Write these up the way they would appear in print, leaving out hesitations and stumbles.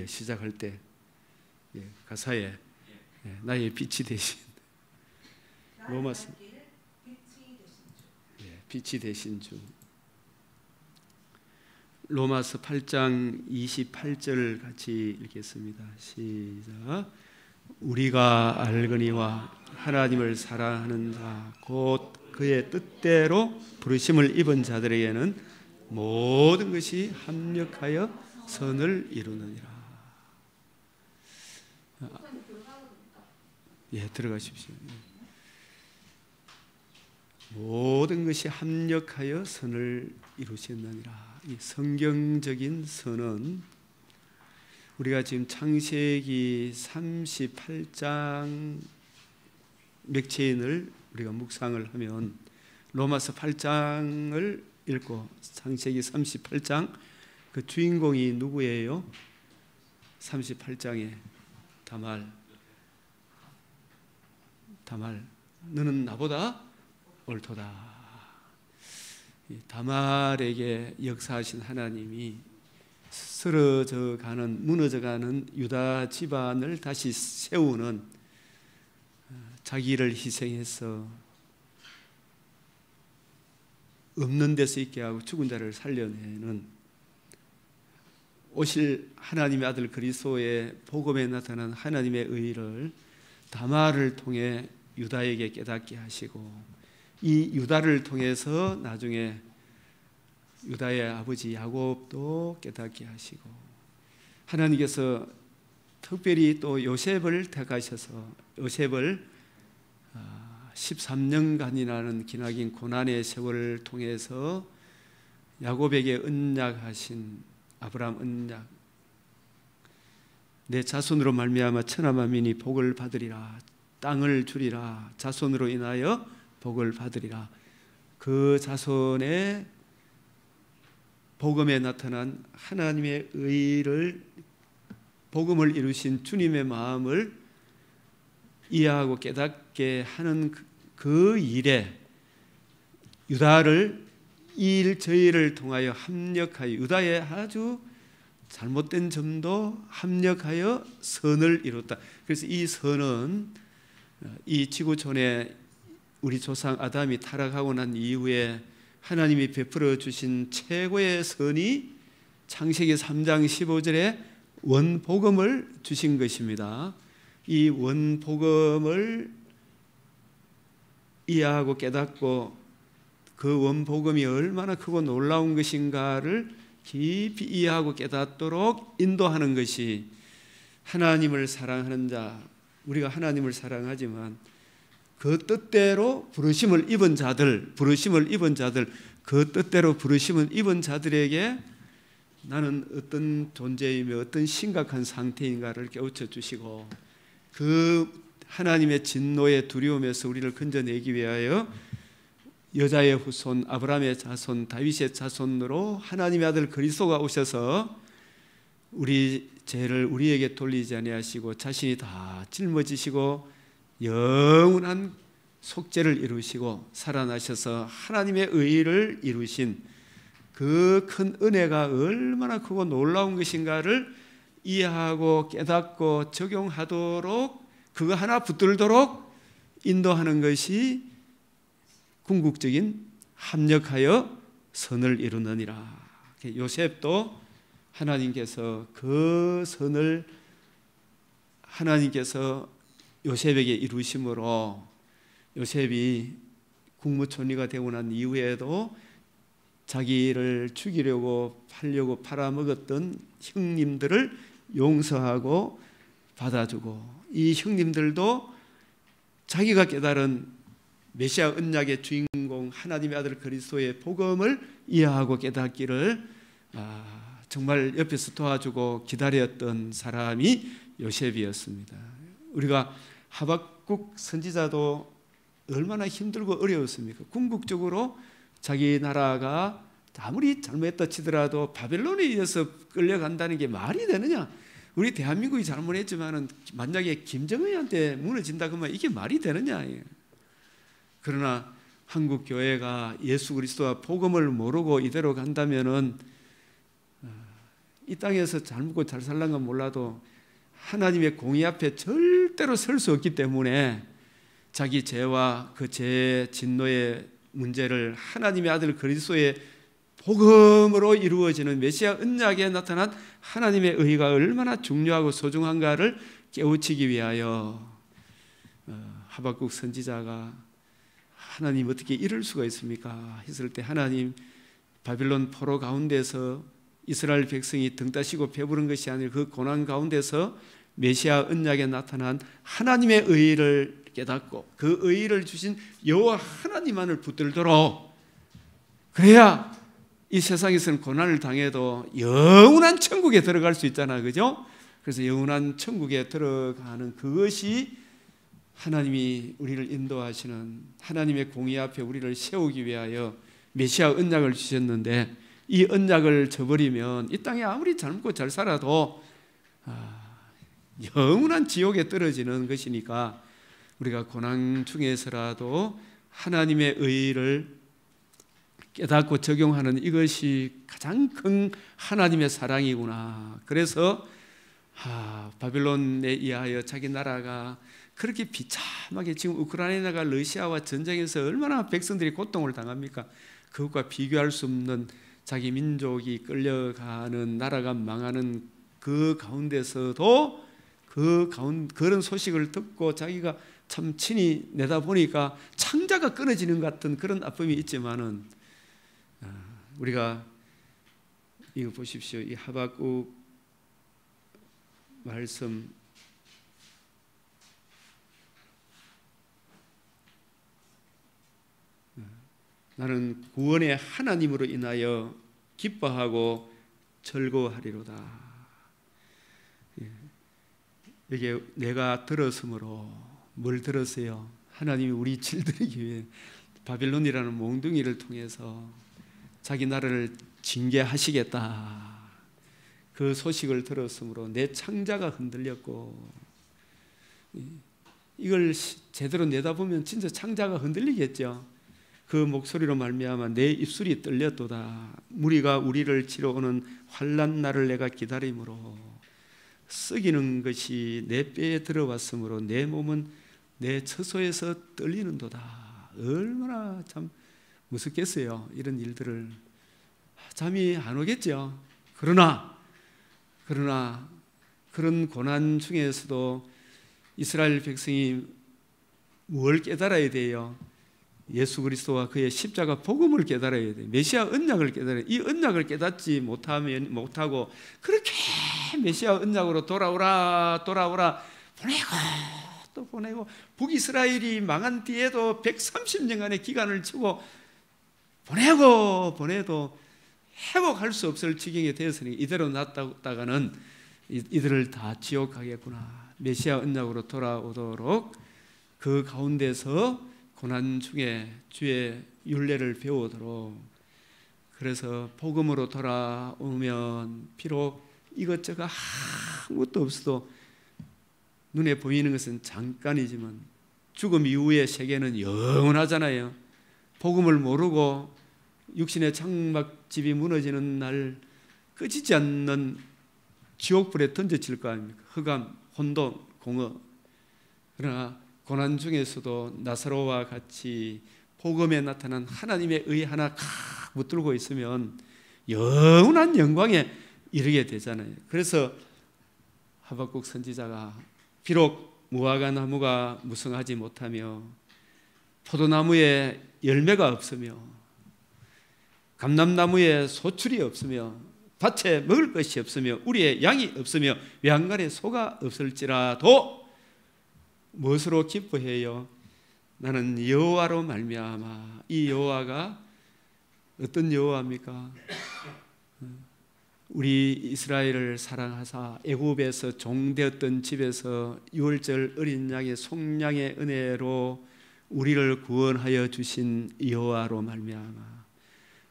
시작할 때 가사에 나의 빛이 되신 로마서 빛이 되신 주. 로마서 8장 28절 같이 읽겠습니다. 시작. 우리가 알거니와 하나님을 사랑하는 자 곧 그의 뜻대로 부르심을 입은 자들에게는 모든 것이 합력하여 선을 이루느니라. 들어가십시오. 모든 것이 합력하여 선을 이루셨느니라. 이 성경적인 선은 우리가 지금 창세기 38장 맥체인을 우리가 묵상을 하면 로마서 8장을 읽고 창세기 38장 그 주인공이 누구예요? 38장에 다말 너는 나보다 옳도다. 다말에게 역사하신 하나님이 쓰러져가는 무너져가는 유다 집안을 다시 세우는, 자기를 희생해서 없는 데서 있게 하고 죽은 자를 살려내는 오실 하나님의 아들 그리스도의 복음에 나타난 하나님의 의를 다말을 통해 유다에게 깨닫게 하시고, 이 유다를 통해서 나중에 유다의 아버지 야곱도 깨닫게 하시고, 하나님께서 특별히 또 요셉을 택하셔서 요셉을 13년간이라는 기나긴 고난의 세월을 통해서 야곱에게 언약하신 아브라함 언약, 내 자손으로 말미암아 천하 만민이 복을 받으리라, 땅을 주리라, 자손으로 인하여 복을 받으리라. 그 자손의 복음에 나타난 하나님의 의를, 복음을 이루신 주님의 마음을 이해하고 깨닫게 하는 그 일에 유다를 저희를 통하여 합력하여 유다의 아주 잘못된 점도 합력하여 선을 이뤘다. 그래서 이 선은 이 지구촌에 우리 조상 아담이 타락하고 난 이후에 하나님이 베풀어 주신 최고의 선이 창세기 3장 15절에 원복음을 주신 것입니다. 이 원복음을 이해하고 깨닫고 그 원복음이 얼마나 크고 놀라운 것인가를 깊이 이해하고 깨닫도록 인도하는 것이 하나님을 사랑하는 자, 우리가 하나님을 사랑하지만 그 뜻대로 부르심을 입은 자들, 그 뜻대로 부르심을 입은 자들에게 나는 어떤 존재이며 어떤 심각한 상태인가를 깨우쳐 주시고, 그 하나님의 진노의 두려움에서 우리를 건져내기 위하여 여자의 후손 아브라함의 자손 다윗의 자손으로 하나님의 아들 그리스도가 오셔서 우리 죄를 우리에게 돌리지 아니하시고 자신이 다 짊어지시고 영원한 속죄를 이루시고 살아나셔서 하나님의 의를 이루신 그 큰 은혜가 얼마나 크고 놀라운 것인가를 이해하고 깨닫고 적용하도록, 그거 하나 붙들도록 인도하는 것이 궁극적인 합력하여 선을 이루느니라. 요셉도 하나님께서 그 선을 하나님께서 요셉에게 이루심으로 요셉이 국무총리가 되고 난 이후에도 자기를 죽이려고 팔려고 팔아먹었던 형님들을 용서하고 받아주고, 이 형님들도 자기가 깨달은 메시아 언약의 주인공 하나님의 아들 그리스도의 복음을 이해하고 깨닫기를 정말 옆에서 도와주고 기다렸던 사람이 요셉이었습니다. 우리가 하박국 선지자도 얼마나 힘들고 어려웠습니까? 궁극적으로 자기 나라가 아무리 잘못했다 치더라도 바벨론에 의해서 끌려간다는 게 말이 되느냐? 우리 대한민국이 잘못했지만은 만약에 김정은한테 무너진다 그러면 이게 말이 되느냐? 그러나 한국 교회가 예수 그리스도와 복음을 모르고 이대로 간다면은 이 땅에서 잘 먹고 잘 살란 건 몰라도 하나님의 공의 앞에 절대로 설 수 없기 때문에 자기 죄와 그 죄 진노의 문제를 하나님의 아들 그리스도의 복음으로 이루어지는 메시아 언약에 나타난 하나님의 의가 얼마나 중요하고 소중한가를 깨우치기 위하여 하박국 선지자가 하나님 어떻게 이럴 수가 있습니까? 했을 때 하나님 바빌론 포로 가운데서 이스라엘 백성이 등 따시고 배부른 것이 아니라 그 고난 가운데서 메시아 언약에 나타난 하나님의 의를 깨닫고 그 의를 주신 여호와 하나님만을 붙들도록, 그래야 이 세상에서는 고난을 당해도 영원한 천국에 들어갈 수 있잖아, 그죠? 그래서 영원한 천국에 들어가는 그것이 하나님이 우리를 인도하시는 하나님의 공의 앞에 우리를 세우기 위하여 메시아 언약을 주셨는데, 이 언약을 저버리면 이 땅에 아무리 잘 먹고 잘 살아도 영원한 지옥에 떨어지는 것이니까 우리가 고난 중에서라도 하나님의 의를 깨닫고 적용하는 이것이 가장 큰 하나님의 사랑이구나. 그래서 바빌론에 의하여 자기 나라가 그렇게 비참하게, 지금 우크라이나가 러시아와 전쟁에서 얼마나 백성들이 고통을 당합니까? 그것과 비교할 수 없는 자기 민족이 끌려가는, 나라가 망하는 그 가운데서도 그런 소식을 듣고 자기가 참 친히 내다보니까 창자가 끊어지는 것 같은 그런 아픔이 있지만은, 우리가 이거 보십시오. 이 하박국 말씀 나는 구원의 하나님으로 인하여 기뻐하고 즐거워하리로다. 이게 내가 들었으므로, 뭘 들었어요? 하나님이 우리 질들이기 위해 바빌론이라는 몽둥이를 통해서 자기 나라를 징계하시겠다, 그 소식을 들었으므로 내 창자가 흔들렸고, 이걸 제대로 내다보면 진짜 창자가 흔들리겠죠. 그 목소리로 말미암아 내 입술이 떨렸도다. 무리가 우리를 치러 오는 환난 날을 내가 기다림으로 썩이는 것이 내 뼈에 들어왔으므로 내 몸은 내 처소에서 떨리는도다. 얼마나 참 무섭겠어요. 이런 일들을 잠이 안 오겠죠. 그러나 그런 고난 중에서도 이스라엘 백성이 뭘 깨달아야 돼요? 예수 그리스도와 그의 십자가 복음을 깨달아야 돼요. 메시아 언약을 깨달아야 돼요. 이 언약을 깨닫지 못하고 그렇게 메시아 언약으로 돌아오라 보내고 또 보내고, 북이스라엘이 망한 뒤에도 130년간의 기간을 치고 보내도 회복할 수 없을 지경에 되었으니 이대로 놨다가는 이들을 다 지옥 가겠구나. 메시아 언약으로 돌아오도록 그 가운데서 고난 중에 주의 율례를 배우도록, 그래서 복음으로 돌아오면 비록 이것저것 아무것도 없어도 눈에 보이는 것은 잠깐이지만 죽음 이후의 세계는 영원하잖아요. 복음을 모르고 육신의 장막집이 무너지는 날 꺼지지 않는 지옥불에 던져질 거 아닙니까? 흑암, 혼돈, 공허. 그러나 고난 중에서도 나사로와 같이 복음에 나타난 하나님의 의 하나 붙들고 있으면 영원한 영광에 이르게 되잖아요. 그래서 하박국 선지자가 비록 무화과 나무가 무성하지 못하며 포도나무에 열매가 없으며 감람나무에 소출이 없으며 밭에 먹을 것이 없으며 우리의 양이 없으며 외양간에 소가 없을지라도 무엇으로 기뻐해요? 나는 여호와로 말미암아. 이 여호와가 어떤 여호와입니까? 우리 이스라엘을 사랑하사 애굽에서 종되었던 집에서 유월절 어린 양의 속량의 은혜로 우리를 구원하여 주신 여호와로 말미암아.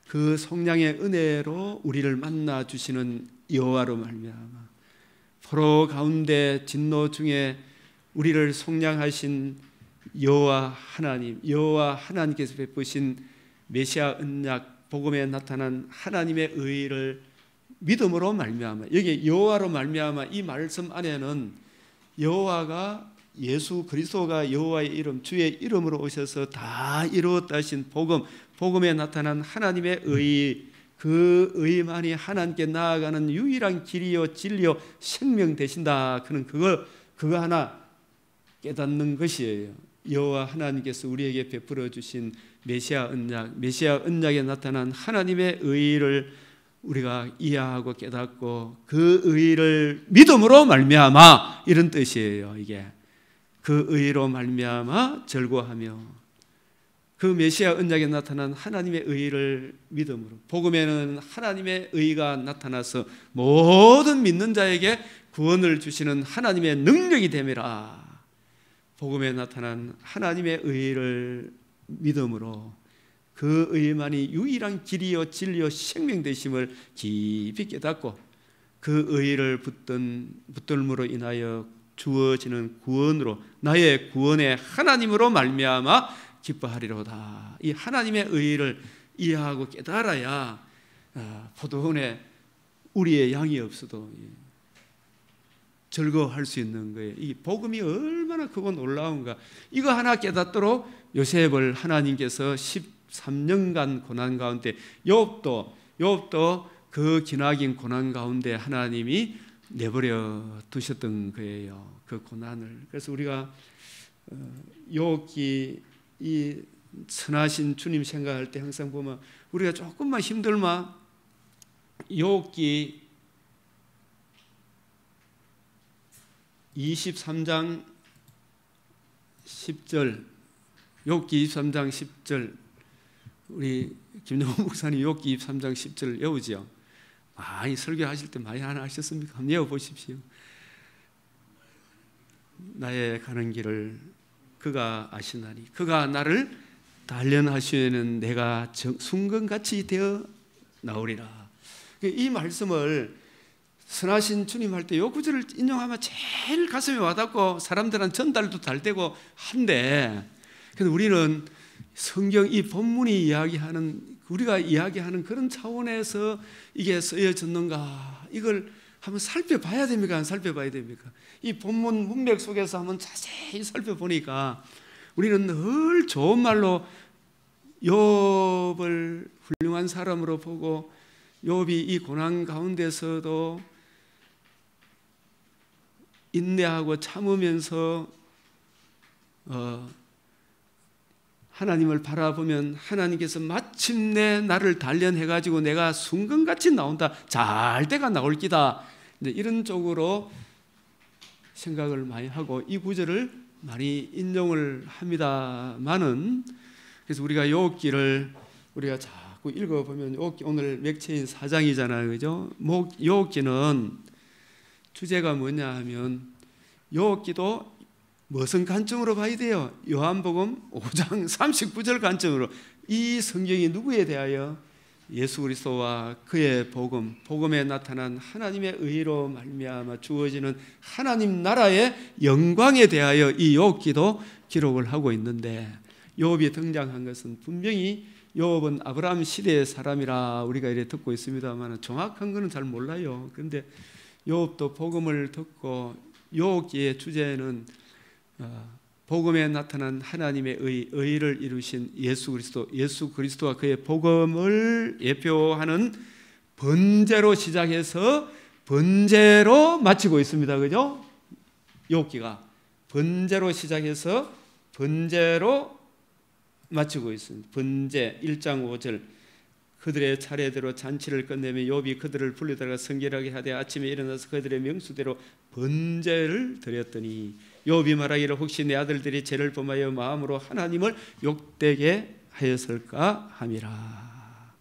그 속량의 은혜로 우리를 만나 주시는 여호와로 말미암아. 포로 가운데 진노 중에 우리를 속량하신 여호와 하나님께서 베푸신 메시아 언약 복음에 나타난 하나님의 의를 믿음으로 말미암아. 여기 여호와로 말미암아 이 말씀 안에는 여호와가 예수 그리스도가 여호와의 이름 주의 이름으로 오셔서 다 이루었다 하신 복음, 복음에 나타난 하나님의 의, 그 의만이 하나님께 나아가는 유일한 길이요 진리요 생명 되신다. 그는 그거 하나 깨닫는 것이에요. 여호와 하나님께서 우리에게 베풀어 주신 메시아 언약, 메시아 언약에 나타난 하나님의 의를 우리가 이해하고 깨닫고 그 의를 믿음으로 말미암아 이런 뜻이에요. 이게 그 의로 말미암아 절구하며 그 메시아 언약에 나타난 하나님의 의를 믿음으로, 복음에는 하나님의 의가 나타나서 모든 믿는 자에게 구원을 주시는 하나님의 능력이 됨이라. 복음에 나타난 하나님의 의를 믿음으로 그 의만이 유일한 길이요 진리요 생명 되심을 깊이 깨닫고 그 의를 붙들므로 인하여 주어지는 구원으로 나의 구원의 하나님으로 말미암아 기뻐하리로다. 이 하나님의 의를 이해하고 깨달아야 포도원에 우리의 양이 없어도 즐거워할 수 있는 거예요. 이 복음이 얼마나 크고 놀라운가. 이거 하나 깨닫도록 요셉을 하나님께서 13년간 고난 가운데, 욥도 그 기나긴 고난 가운데 하나님이 내버려 두셨던 거예요. 그 고난을. 그래서 우리가 욥기 이 선하신 주님 생각할 때 항상 보면 우리가 조금만 힘들면 욥기 23장 10절, 욥기 23장 10절, 우리 김정호 목사님 욥기 23장 10절 외우죠. 많이 설교하실 때 많이 하나 하셨습니까? 한번 외워보십시오. 나의 가는 길을 그가 아시나니 그가 나를 단련하시는 내가 순금같이 되어 나오리라. 이 말씀을 선하신 주님 할 때 이 구절을 인용하면 제일 가슴에 와닿고 사람들은 전달도 잘 되고 한데, 그래서 우리는 성경 이 본문이 이야기하는, 우리가 이야기하는 그런 차원에서 이게 쓰여졌는가, 이걸 한번 살펴봐야 됩니까? 안 살펴봐야 됩니까? 이 본문 문맥 속에서 한번 자세히 살펴보니까 우리는 늘 좋은 말로 욥을 훌륭한 사람으로 보고 욥이 이 고난 가운데서도 인내하고 참으면서 하나님을 바라보면 하나님께서 마침내 나를 단련해가지고 내가 순금같이 나온다, 잘 때가 나올 기다, 이런 쪽으로 생각을 많이 하고 이 구절을 많이 인용을 합니다만은, 그래서 우리가 욥기를 우리가 자꾸 읽어보면 욥기 오늘 맥체인 4장이잖아요, 그죠? 욥기는 주제가 뭐냐 하면 욥기도 무슨 관점으로 봐야 돼요? 요한복음 5장 39절 관점으로. 이 성경이 누구에 대하여? 예수 그리스도와 그의 복음, 복음에 나타난 하나님의 의로 말미암아 주어지는 하나님 나라의 영광에 대하여 이 욥기도 기록을 하고 있는데, 욥이 등장한 것은 분명히 욥은 아브라함 시대의 사람이라 우리가 이래 듣고 있습니다만 정확한 것은 잘 몰라요. 그런데 욥도 복음을 듣고 욥기의 주제는 복음에 나타난 하나님의 의를 이루신 예수 그리스도와 그의 복음을 예표하는 번제로 시작해서 번제로 마치고 있습니다. 그죠? 욥기가 번제로 시작해서 번제로 마치고 있습니다. 번제 1장 5절, 그들의 차례대로 잔치를 끝내며 욥이 그들을 불러다가 성결하게 하되 아침에 일어나서 그들의 명수대로 번제를 드렸더니 욥이 말하기를 혹시 내 아들들이 죄를 범하여 마음으로 하나님을 욕되게 하였을까 함이라.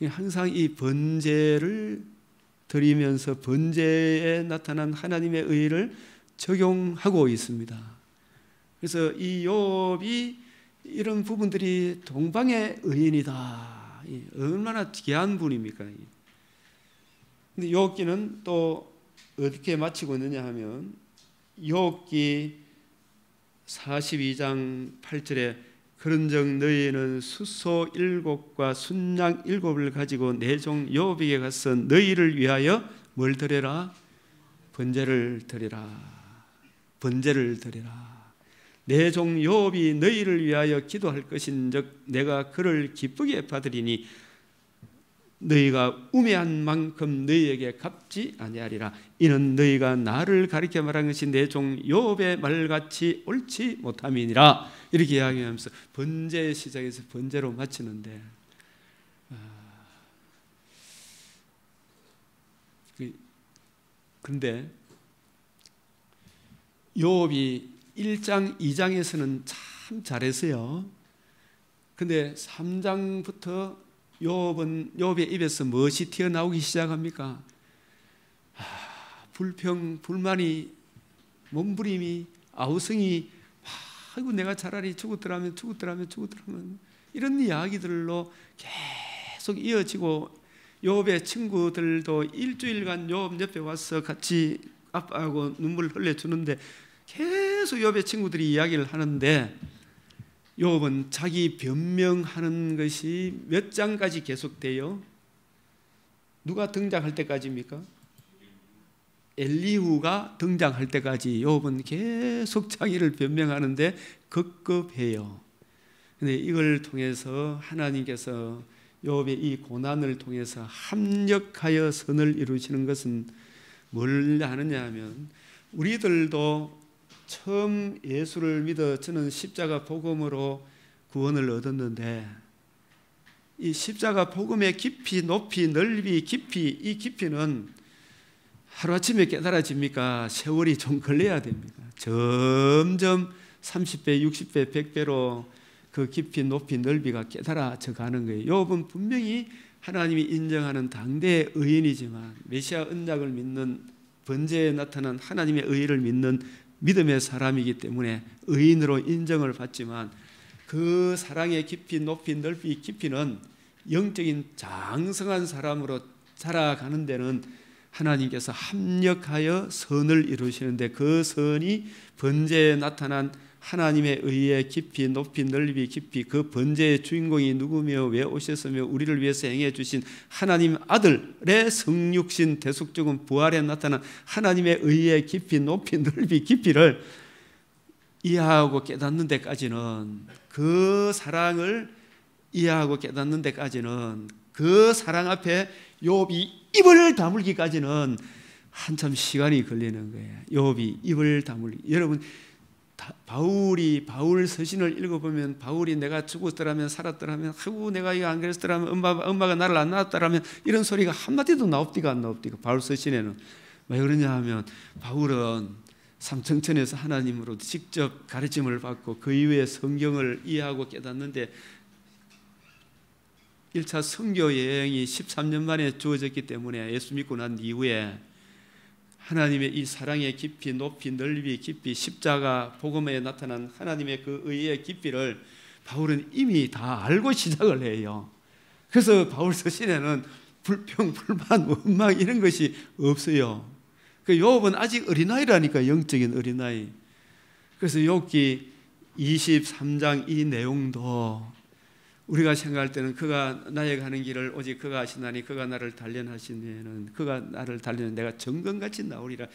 항상 이 번제를 드리면서 번제에 나타난 하나님의 의를 적용하고 있습니다. 그래서 이 욥이 이런 부분들이 동방의 의인이다, 얼마나 귀한 분입니까? 근데 욥기는 또 어떻게 마치고 있느냐 하면 욥기 42장 8절에 그런즉 너희는 수소 7과 순양 7을 가지고 내 종 요업에게 가서 너희를 위하여 뭘 드려라? 번제를 드리라. 번제를 드리라. 내 종 요업이 너희를 위하여 기도할 것인즉 내가 그를 기쁘게 받으리니 너희가 우매한 만큼 너희에게 갚지 아니하리라. 이는 너희가 나를 가리켜 말한 것이 내 종 요업의 말같이 옳지 못함이니라. 이렇게 이야기하면서 번제 시작해서 번제로 마치는데, 근데 요업이 1장 2장에서는 참 잘했어요. 근데 3장부터 요업의 입에서 무엇이 튀어나오기 시작합니까? 불평, 불만이, 몸부림이, 아우성이, 아이고 내가 차라리 죽었더라면 이런 이야기들로 계속 이어지고, 요업의 친구들도 일주일간 요업 옆에 와서 같이 아빠하고 눈물 흘려주는데 계속 요업의 친구들이 이야기를 하는데, 요업은 자기 변명하는 것이 몇 장까지 계속돼요? 누가 등장할 때까지입니까? 엘리후가 등장할 때까지 요업은 계속 자기를 변명하는데 급급해요. 그런데 이걸 통해서 하나님께서 요업의 이 고난을 통해서 합력하여 선을 이루시는 것은 뭘 하느냐 하면, 우리들도 처음 예수를 믿어 저는 십자가 복음으로 구원을 얻었는데, 이 십자가 복음의 깊이, 높이, 넓이, 깊이, 이 깊이는 하루아침에 깨달아집니까? 세월이 좀 걸려야 됩니다. 점점 30배, 60배, 100배로 그 깊이, 높이, 넓이가 깨달아져 가는 거예요. 욥은 분명히 하나님이 인정하는 당대의 의인이지만 메시아 언약을 믿는, 번제에 나타난 하나님의 의를 믿는 믿음의 사람이기 때문에 의인으로 인정을 받지만, 그 사랑의 깊이, 높이, 넓이, 깊이는 영적인 장성한 사람으로 자라가는 데는 하나님께서 합력하여 선을 이루시는데, 그 선이 번제에 나타난 하나님의 의의 깊이, 높이, 넓이, 깊이, 그 번제의 주인공이 누구며 왜 오셨으며 우리를 위해서 행해 주신 하나님 아들의 성육신 대속적인 부활에 나타난 하나님의 의의 깊이, 높이, 넓이, 깊이를 이해하고 깨닫는 데까지는, 그 사랑을 이해하고 깨닫는 데까지는, 그 사랑 앞에 욥이 입을 다물기까지는 한참 시간이 걸리는 거예요. 욥이 입을 다물기. 여러분, 바울 서신을 읽어보면, 바울이 내가 죽었더라면 살았더라면, 아이고 내가 이거 안 그랬더라면, 엄마가 나를 안 낳았더라면, 이런 소리가 한마디도 나옵디가 안 나옵디가. 바울 서신에는 왜 그러냐 하면, 바울은 삼청천에서 하나님으로 직접 가르침을 받고 그 이후에 성경을 이해하고 깨닫는데, 1차 선교 여행이 13년 만에 주어졌기 때문에 예수 믿고 난 이후에 하나님의 이 사랑의 깊이, 높이, 넓이, 깊이, 십자가 복음에 나타난 하나님의 그 의의 깊이를 바울은 이미 다 알고 시작을 해요. 그래서 바울 서신에는 불평, 불만, 원망 이런 것이 없어요. 그 욥은 아직 어린아이라니까, 영적인 어린아이. 그래서 욥기 23장 이 내용도 우리가 생각할 때는 그가 나에게 하는 길을 오직 그가 아시나니 그가 나를 단련하시면은 그가 나를 단련하면 내가 정금같이 나오리라.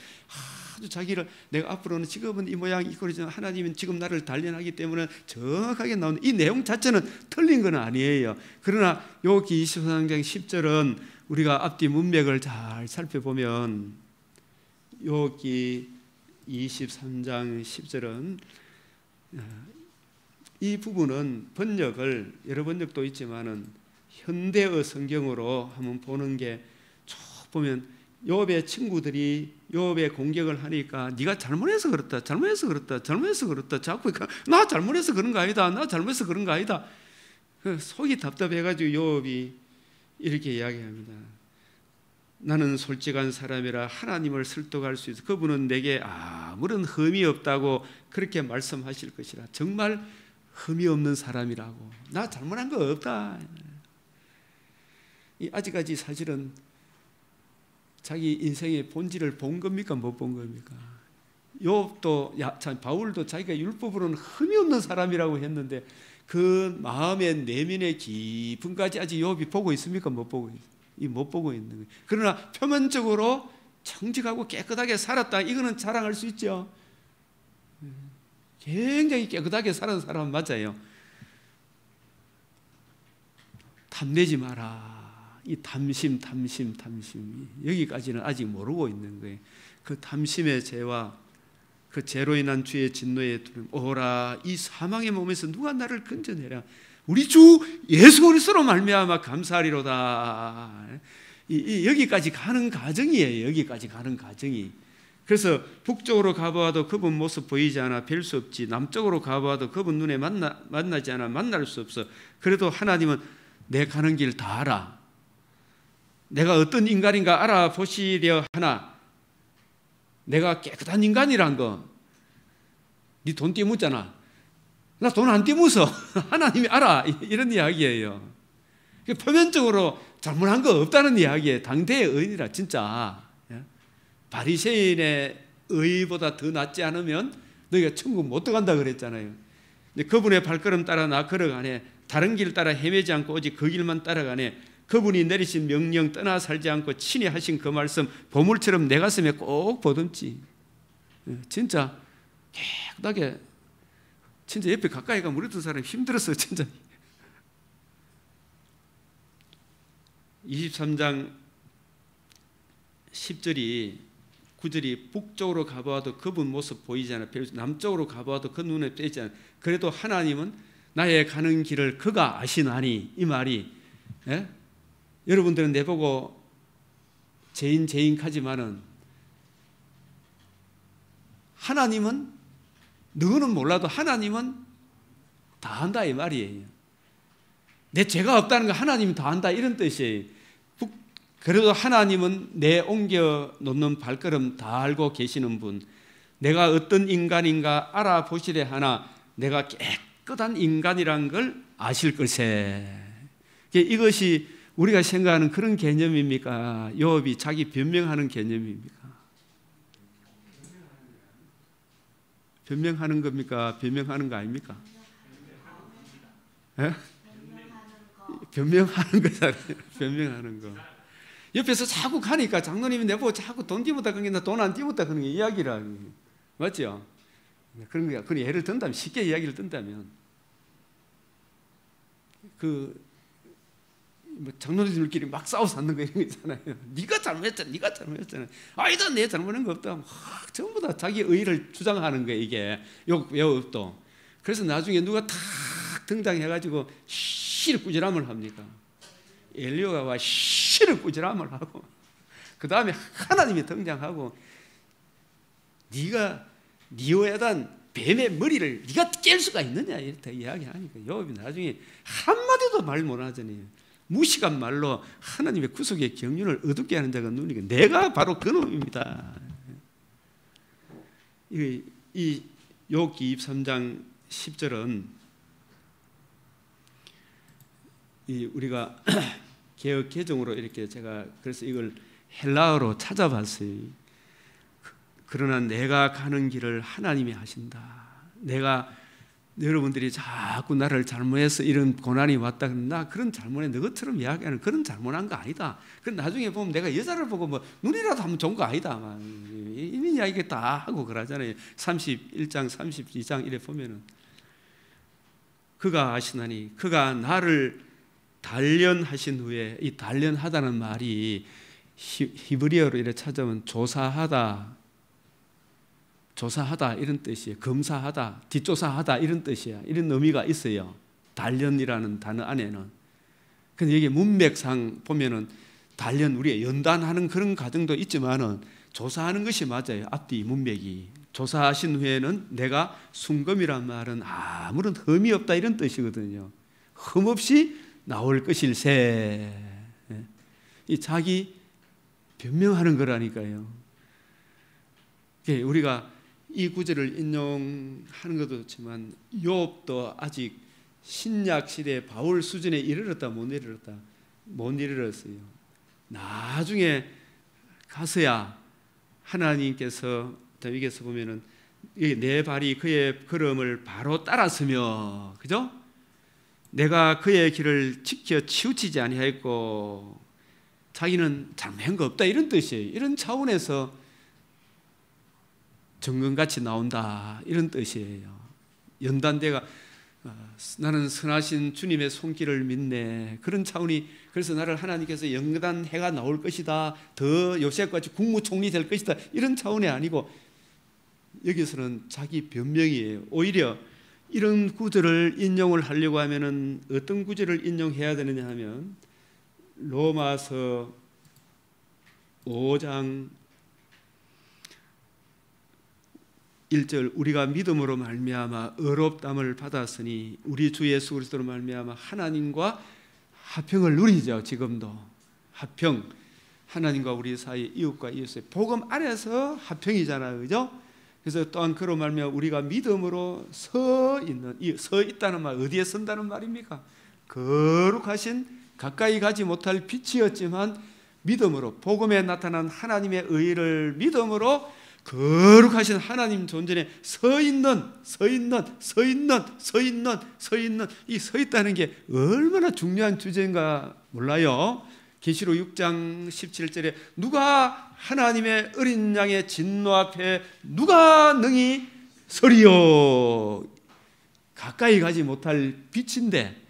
아주 자기를, 내가 앞으로는 지금은 이 모양 이 꼴이지만 하나님은 지금 나를 단련하기 때문에 정확하게 나오는 이 내용 자체는 틀린 건 아니에요. 그러나 욥기 23장 10절은 우리가 앞뒤 문맥을 잘 살펴보면, 욥기 23장 10절은 이 부분은 번역을, 여러 번역도 있지만은 현대어 성경으로 한번 보는 게, 쭉 보면 욥의 친구들이 욥의 공격을 하니까 네가 잘못해서 그렇다, 잘못해서 그렇다, 잘못해서 그렇다, 자꾸 나 잘못해서 그런 거 아니다, 나 잘못해서 그런 거 아니다. 속이 답답해가지고 욥이 이렇게 이야기합니다. 나는 솔직한 사람이라 하나님을 설득할 수 있어. 그분은 내게 아무런 흠이 없다고 그렇게 말씀하실 것이라. 정말 흠이 없는 사람이라고. 나 잘못한 거 없다. 아직까지 사실은 자기 인생의 본질을 본 겁니까? 못 본 겁니까? 욥도, 바울도 자기가 율법으로는 흠이 없는 사람이라고 했는데, 그 마음의 내면의 깊음까지 아직 욥이 보고 있습니까? 못 보고 있어요. 못 보고 있는 거예요. 그러나 표면적으로 정직하고 깨끗하게 살았다. 이거는 자랑할 수 있죠. 굉장히 깨끗하게 사는 사람은 맞아요. 탐내지 마라. 이 탐심이 여기까지는 아직 모르고 있는 거예요. 그 탐심의 죄와 그 죄로 인한 주의 진노의 두려움. 오라, 이 사망의 몸에서 누가 나를 건져내랴. 우리 주 예수 그리스도로 말미암아 감사하리로다. 여기까지 가는 과정이에요. 여기까지 가는 과정이. 그래서 북쪽으로 가보아도 그분 모습 보이지 않아 뵐 수 없지. 남쪽으로 가보아도 그분 눈에 만나지 않아 만날 수 없어. 그래도 하나님은 내 가는 길 다 알아. 내가 어떤 인간인가 알아보시려 하나. 내가 깨끗한 인간이란 거. 네 돈 띄묻잖아. 나 돈 안 띄묻어. 하나님이 알아. 이런 이야기예요. 표면적으로 잘못한 거 없다는 이야기예요. 당대의 의인이라 진짜. 바리새인의 의보다 더 낫지 않으면 너희가 천국 못 들어간다 그랬잖아요. 그분의 발걸음 따라 나 걸어가네. 다른 길 따라 헤매지 않고 오직 그 길만 따라가네. 그분이 내리신 명령 떠나 살지 않고 친히 하신 그 말씀 보물처럼 내 가슴에 꼭 보듬지. 진짜 깨끗하게. 진짜 옆에 가까이 가면 우리 두 사람 힘들었어요. 진짜. 23장 10절이 9절이 북쪽으로 가보아도 그분 모습 보이지 않아. 남쪽으로 가보아도 그 눈에 떼지 않아. 그래도 하나님은 나의 가는 길을 그가 아시나니. 이 말이 여러분들은 내보고 죄인하지만은 하나님은 너는 몰라도 하나님은 다 안다 이 말이에요. 내 죄가 없다는 거 하나님이 다 안다 이런 뜻이에요. 그래도 하나님은 내 옮겨 놓는 발걸음 다 알고 계시는 분. 내가 어떤 인간인가 알아보시려 하나 내가 깨끗한 인간이란 걸 아실 것에. 이것이 우리가 생각하는 그런 개념입니까? 욥이 자기 변명하는 개념입니까? 변명하는 겁니까? 변명하는 거 아닙니까? 변명하는 거잖아요. 변명하는 거. 옆에서 자꾸 가니까 장로님이 내보고 자꾸 돈 띄웠다 그런 게 돈 안 띄웠다 그런 게 이야기라. 맞죠? 그런 거. 그런 예를 든다면, 쉽게 이야기를 든다면 장로님들끼리 막 싸워서 앉는 거 이런 거 있잖아요. 네가 잘못했잖아. 아니다, 내 잘못한 거 없다. 전부 다 자기 의의를 주장하는 거예요. 이게 욥도. 그래서 나중에 누가 탁 등장해가지고 씨를 꾸지람을 합니까? 엘리야가 와 씨를 꾸지람을 하고 그 다음에 하나님이 등장하고 네가 니오야단 뱀의 머리를 네가 깰 수가 있느냐 이렇게 이야기하니까 욥이 나중에 한마디도 말 못하잖아요. 무식한 말로 하나님의 구속의 경륜을 어둡게 하는 자가 누니까 내가 바로 그놈입니다. 이 욥기 23장 10절은 우리가 개역 개정으로 이렇게 제가 그래서 이걸 헬라어로 찾아봤어요. 그러나 내가 가는 길을 하나님이 하신다. 여러분들이 자꾸 나를 잘못해서 이런 고난이 왔다. 나 그런 잘못에 너처럼 이야기하는 그런 잘못한 거 아니다. 그럼 나중에 보면 내가 여자를 보고 뭐 눈이라도 하면 좋은 거 아니다. 이런 이야기 다 하고 그러잖아요. 31장, 32장 이래 보면은 그가 아시나니 그가 나를 단련하신 후에 이 단련하다는 말이 히브리어로 이렇게 찾아오면 조사하다 이런 뜻이에요. 검사하다, 뒷조사하다 이런 뜻이에요. 이런 의미가 있어요. 단련이라는 단어 안에는. 근데 여기 문맥상 보면은 단련, 우리가 연단하는 그런 과정도 있지만은 조사하는 것이 맞아요. 앞뒤 문맥이. 조사하신 후에는 내가 순검이란 말은 아무런 흠이 없다 이런 뜻이거든요. 흠 없이 나올 것일세. 이 자기 변명하는 거라니까요. 우리가 이 구절을 인용하는 것도 좋지만 욥도 아직 신약 시대 바울 수준에 이르렀다 못 이르렀어요. 나중에 가서야 하나님께서 여기서 보면은 내 발이 그의 걸음을 바로 따랐으며, 그죠? 내가 그의 길을 지켜 치우치지 아니하였고 자기는 잘못한 거 없다 이런 뜻이에요. 이런 차원에서 정금같이 나온다 이런 뜻이에요. 연단대가 나는 선하신 주님의 손길을 믿네 그런 차원이, 그래서 나를 하나님께서 연단해가 나올 것이다, 더 요셉같이 국무총리 될 것이다 이런 차원이 아니고 여기서는 자기 변명이에요. 오히려 이런 구절을 인용을 하려고 하면은 어떤 구절을 인용해야 되느냐 하면 로마서 5장 1절 우리가 믿음으로 말미암아 의롭다함을 받았으니 우리 주 예수 그리스도로 말미암아 하나님과 화평을 누리죠. 지금도 화평, 하나님과 우리 사이 이웃과 이웃의 복음 안에서 화평이잖아요, 그죠? 그래서 또한 그로 말미암아 우리가 믿음으로 서 있는, 이 서 있다는 말 어디에 선다는 말입니까? 거룩하신 가까이 가지 못할 빛이었지만 믿음으로 복음에 나타난 하나님의 의를 믿음으로 거룩하신 하나님 존전에 서 있는 이 서 있다는 게 얼마나 중요한 주제인가 몰라요. 계시록 6장 17절에 누가 하나님의 어린 양의 진노 앞에 누가 능히 서리요. 가까이 가지 못할 빛인데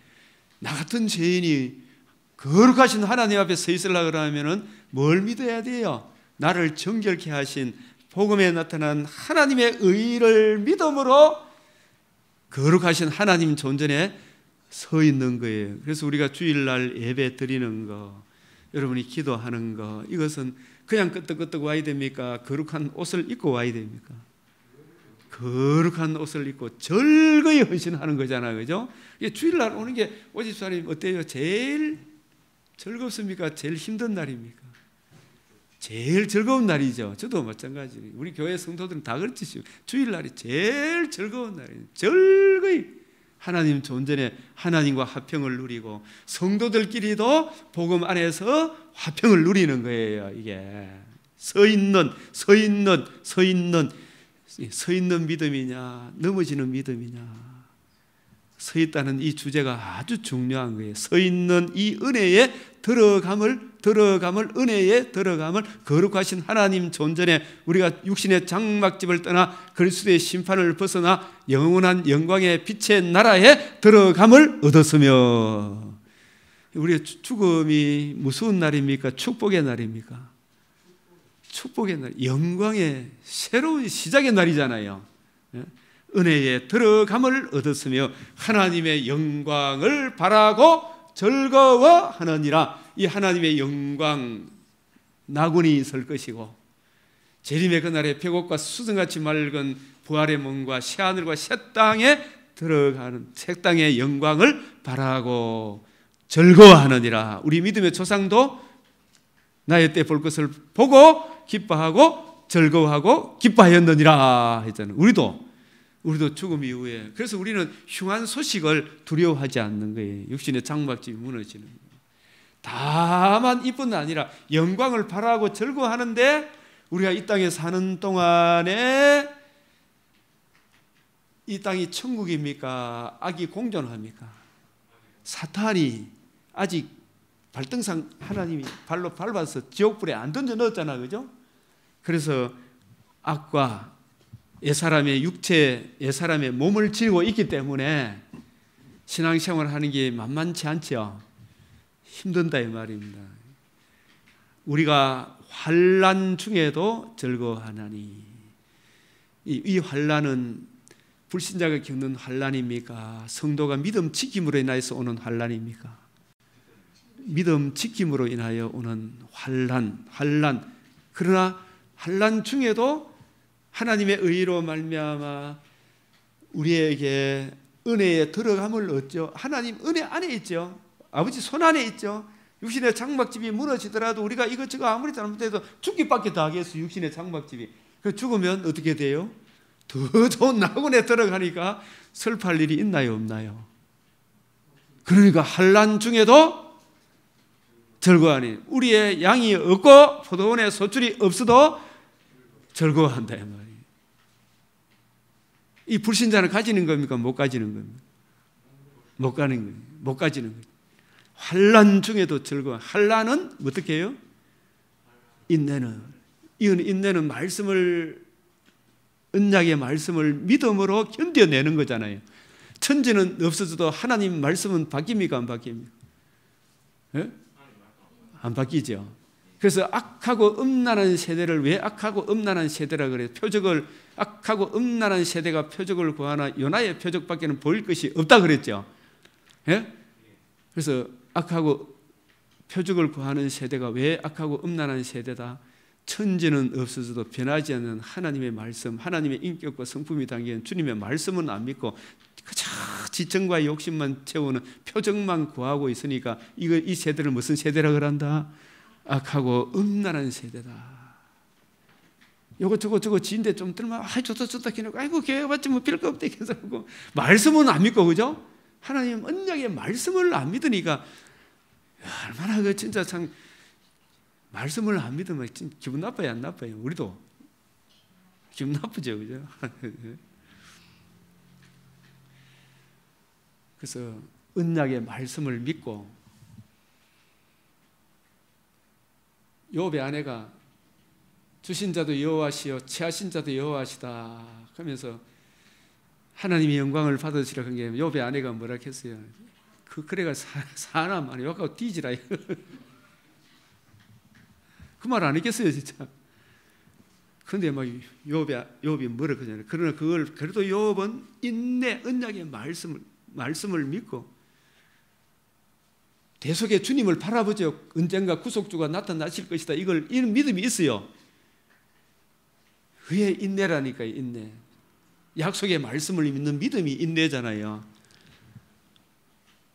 나 같은 죄인이 거룩하신 하나님 앞에 서 있으려고 그러면은 뭘 믿어야 돼요? 나를 정결케 하신 복음에 나타난 하나님의 의를 믿음으로 거룩하신 하나님 존전에 서 있는 거예요. 그래서 우리가 주일날 예배 드리는 거, 여러분이 기도하는 거, 이것은 그냥 끄떡끄떡 와야 됩니까? 거룩한 옷을 입고 와야 됩니까? 거룩한 옷을 입고 절거히 헌신하는 거잖아요, 그죠? 주일날 오는 게 오집사님 어때요? 제일 즐겁습니까? 제일 힘든 날입니까? 제일 즐거운 날이죠. 저도 마찬가지예요. 우리 교회 성도들은 다 그렇듯이 주일날이 제일 즐거운 날이에요. 즐거이 하나님 존전에 하나님과 화평을 누리고 성도들끼리도 복음 안에서 화평을 누리는 거예요. 이게 서 있는 믿음이냐 넘어지는 믿음이냐, 서 있다는 이 주제가 아주 중요한 거예요. 서 있는 이 은혜에 들어감을 은혜에 들어감을 거룩하신 하나님 존전에 우리가 육신의 장막집을 떠나 그리스도의 심판을 벗어나 영원한 영광의 빛의 나라에 들어감을 얻었으며, 우리의 죽음이 무서운 날입니까? 축복의 날입니까? 축복의 날, 영광의 새로운 시작의 날이잖아요. 은혜에 들어감을 얻었으며 하나님의 영광을 바라고 즐거워하느니라. 이 하나님의 영광 나군이 있을 것이고 재림의 그날에 백옥과 수정같이 맑은 부활의 몸과 새하늘과 새 땅에 들어가는 새 땅의 영광을 바라고 즐거워하느니라. 우리 믿음의 조상도 나의 때 볼 것을 보고 기뻐하고 즐거워하고 기뻐하였느니라 했잖아요. 우리도 죽음 이후에, 그래서 우리는 흉한 소식을 두려워하지 않는 거예요. 육신의 장막집이 무너지는 거예요. 다만 이뿐 아니라 영광을 바라고 즐거워하는데, 우리가 이 땅에 사는 동안에 이 땅이 천국입니까? 악이 공존합니까? 사탄이 아직 발등상 하나님이 발로 밟아서 지옥불에 안 던져 넣었잖아, 그죠? 그래서 악과 옛사람의 육체, 옛사람의 몸을 지고 있기 때문에 신앙생활을 하는 게 만만치 않죠. 힘든다 이 말입니다. 우리가 환난 중에도 즐거워하나니, 이 환난은 불신자가 겪는 환난입니까? 성도가 믿음 지킴으로 인하여서 오는 환난입니까? 믿음 지킴으로 인하여 오는 환난. 그러나 환난 중에도 하나님의 의로 말미암아 우리에게 은혜에 들어감을 얻죠. 하나님 은혜 안에 있죠. 아버지 손 안에 있죠. 육신의 장막집이 무너지더라도 우리가 이것저것 아무리 잘못해도 죽기밖에 더 하겠어요. 육신의 장막집이. 그 죽으면 어떻게 돼요? 더 좋은 낙원에 들어가니까 슬퍼할 일이 있나요, 없나요? 그러니까 환난 중에도 즐거워하니, 우리의 양이 없고 포도원에 소출이 없어도 즐거워한다 이 말이에요. 이 불신자는 가지는 겁니까? 못 가지는 겁니까? 못 가는 거예요. 못 가지는 거예요. 환난 중에도 즐거워. 환난은 어떻게 해요? 인내는. 이건 인내는 말씀을, 언약의 말씀을 믿음으로 견뎌내는 거잖아요. 천지는 없어져도 하나님 말씀은 바뀝니까? 안 바뀝니까? 예? 안 바뀌죠. 그래서 악하고 음란한 세대를 왜 악하고 음란한 세대라 그래요? 표적을, 악하고 음란한 세대가 표적을 구하나 요나의 표적밖에는 보일 것이 없다 그랬죠. 예? 그래서 악하고 표적을 구하는 세대가 왜 악하고 음란한 세대다? 천지는 없어져도 변하지 않는 하나님의 말씀, 하나님의 인격과 성품이 담긴 주님의 말씀은 안 믿고 그저 지청과 욕심만 채우는 표적만 구하고 있으니까 이 세대를 무슨 세대라 그런다? 악하고 음란한 세대다. 요거 저거 지인데 좀 들면 좋다 해놓고 아이고 교회 봤지 뭐 별거 없대 계속 하고 말씀은 안 믿고 그죠? 하나님 언약의 말씀을 안 믿으니까 얼마나 그 진짜 참 말씀을 안 믿으면 기분 나빠요 안 나빠요? 우리도 기분 나쁘죠 그죠? 그래서 언약의 말씀을 믿고 욥의 아내가 주신 자도 여호와시요 취하신 자도 여호와시다 하면서 하나님의 영광을 받으시라 한 게 욥의 아내가 뭐라 했어요? 그래가 사나 말이야 욕하고 뒤지라 그 말 안 했겠어요 진짜. 근데 막 욥이 뭐라 그러잖아요. 그러나 그걸 그래도 욥은 인내 언약의 말씀을 믿고 대속의 주님을 바라보죠. 언젠가 구속주가 나타나실 것이다. 이런 믿음이 있어요. 그의 인내라니까요. 인내. 약속의 말씀을 믿는 믿음이 인내잖아요.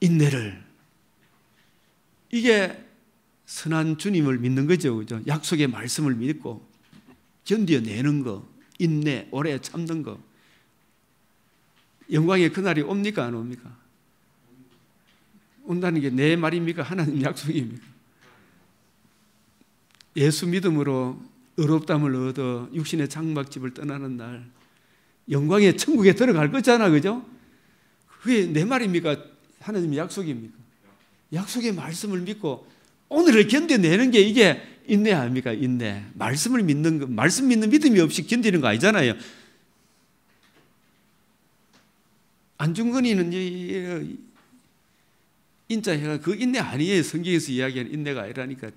인내를. 이게 선한 주님을 믿는 거죠. 그죠? 약속의 말씀을 믿고 견뎌내는 거. 인내, 오래 참는 거. 영광의 그날이 옵니까? 안 옵니까? 온다는 게 내 말입니까? 하나님 약속입니까? 예수 믿음으로 의롭다함을 얻어 육신의 장막집을 떠나는 날 영광의 천국에 들어갈 거잖아. 그죠? 그게 내 말입니까? 하나님 약속입니까? 약속의 말씀을 믿고 오늘을 견뎌내는 게 이게 인내 아닙니까? 인내. 말씀을 믿는 거, 말씀 믿는 믿음이 없이 견디는 거 아니잖아요. 안중근이는 인자해가 그 인내 아니에요. 성경에서 이야기하는 인내가 아니라니까.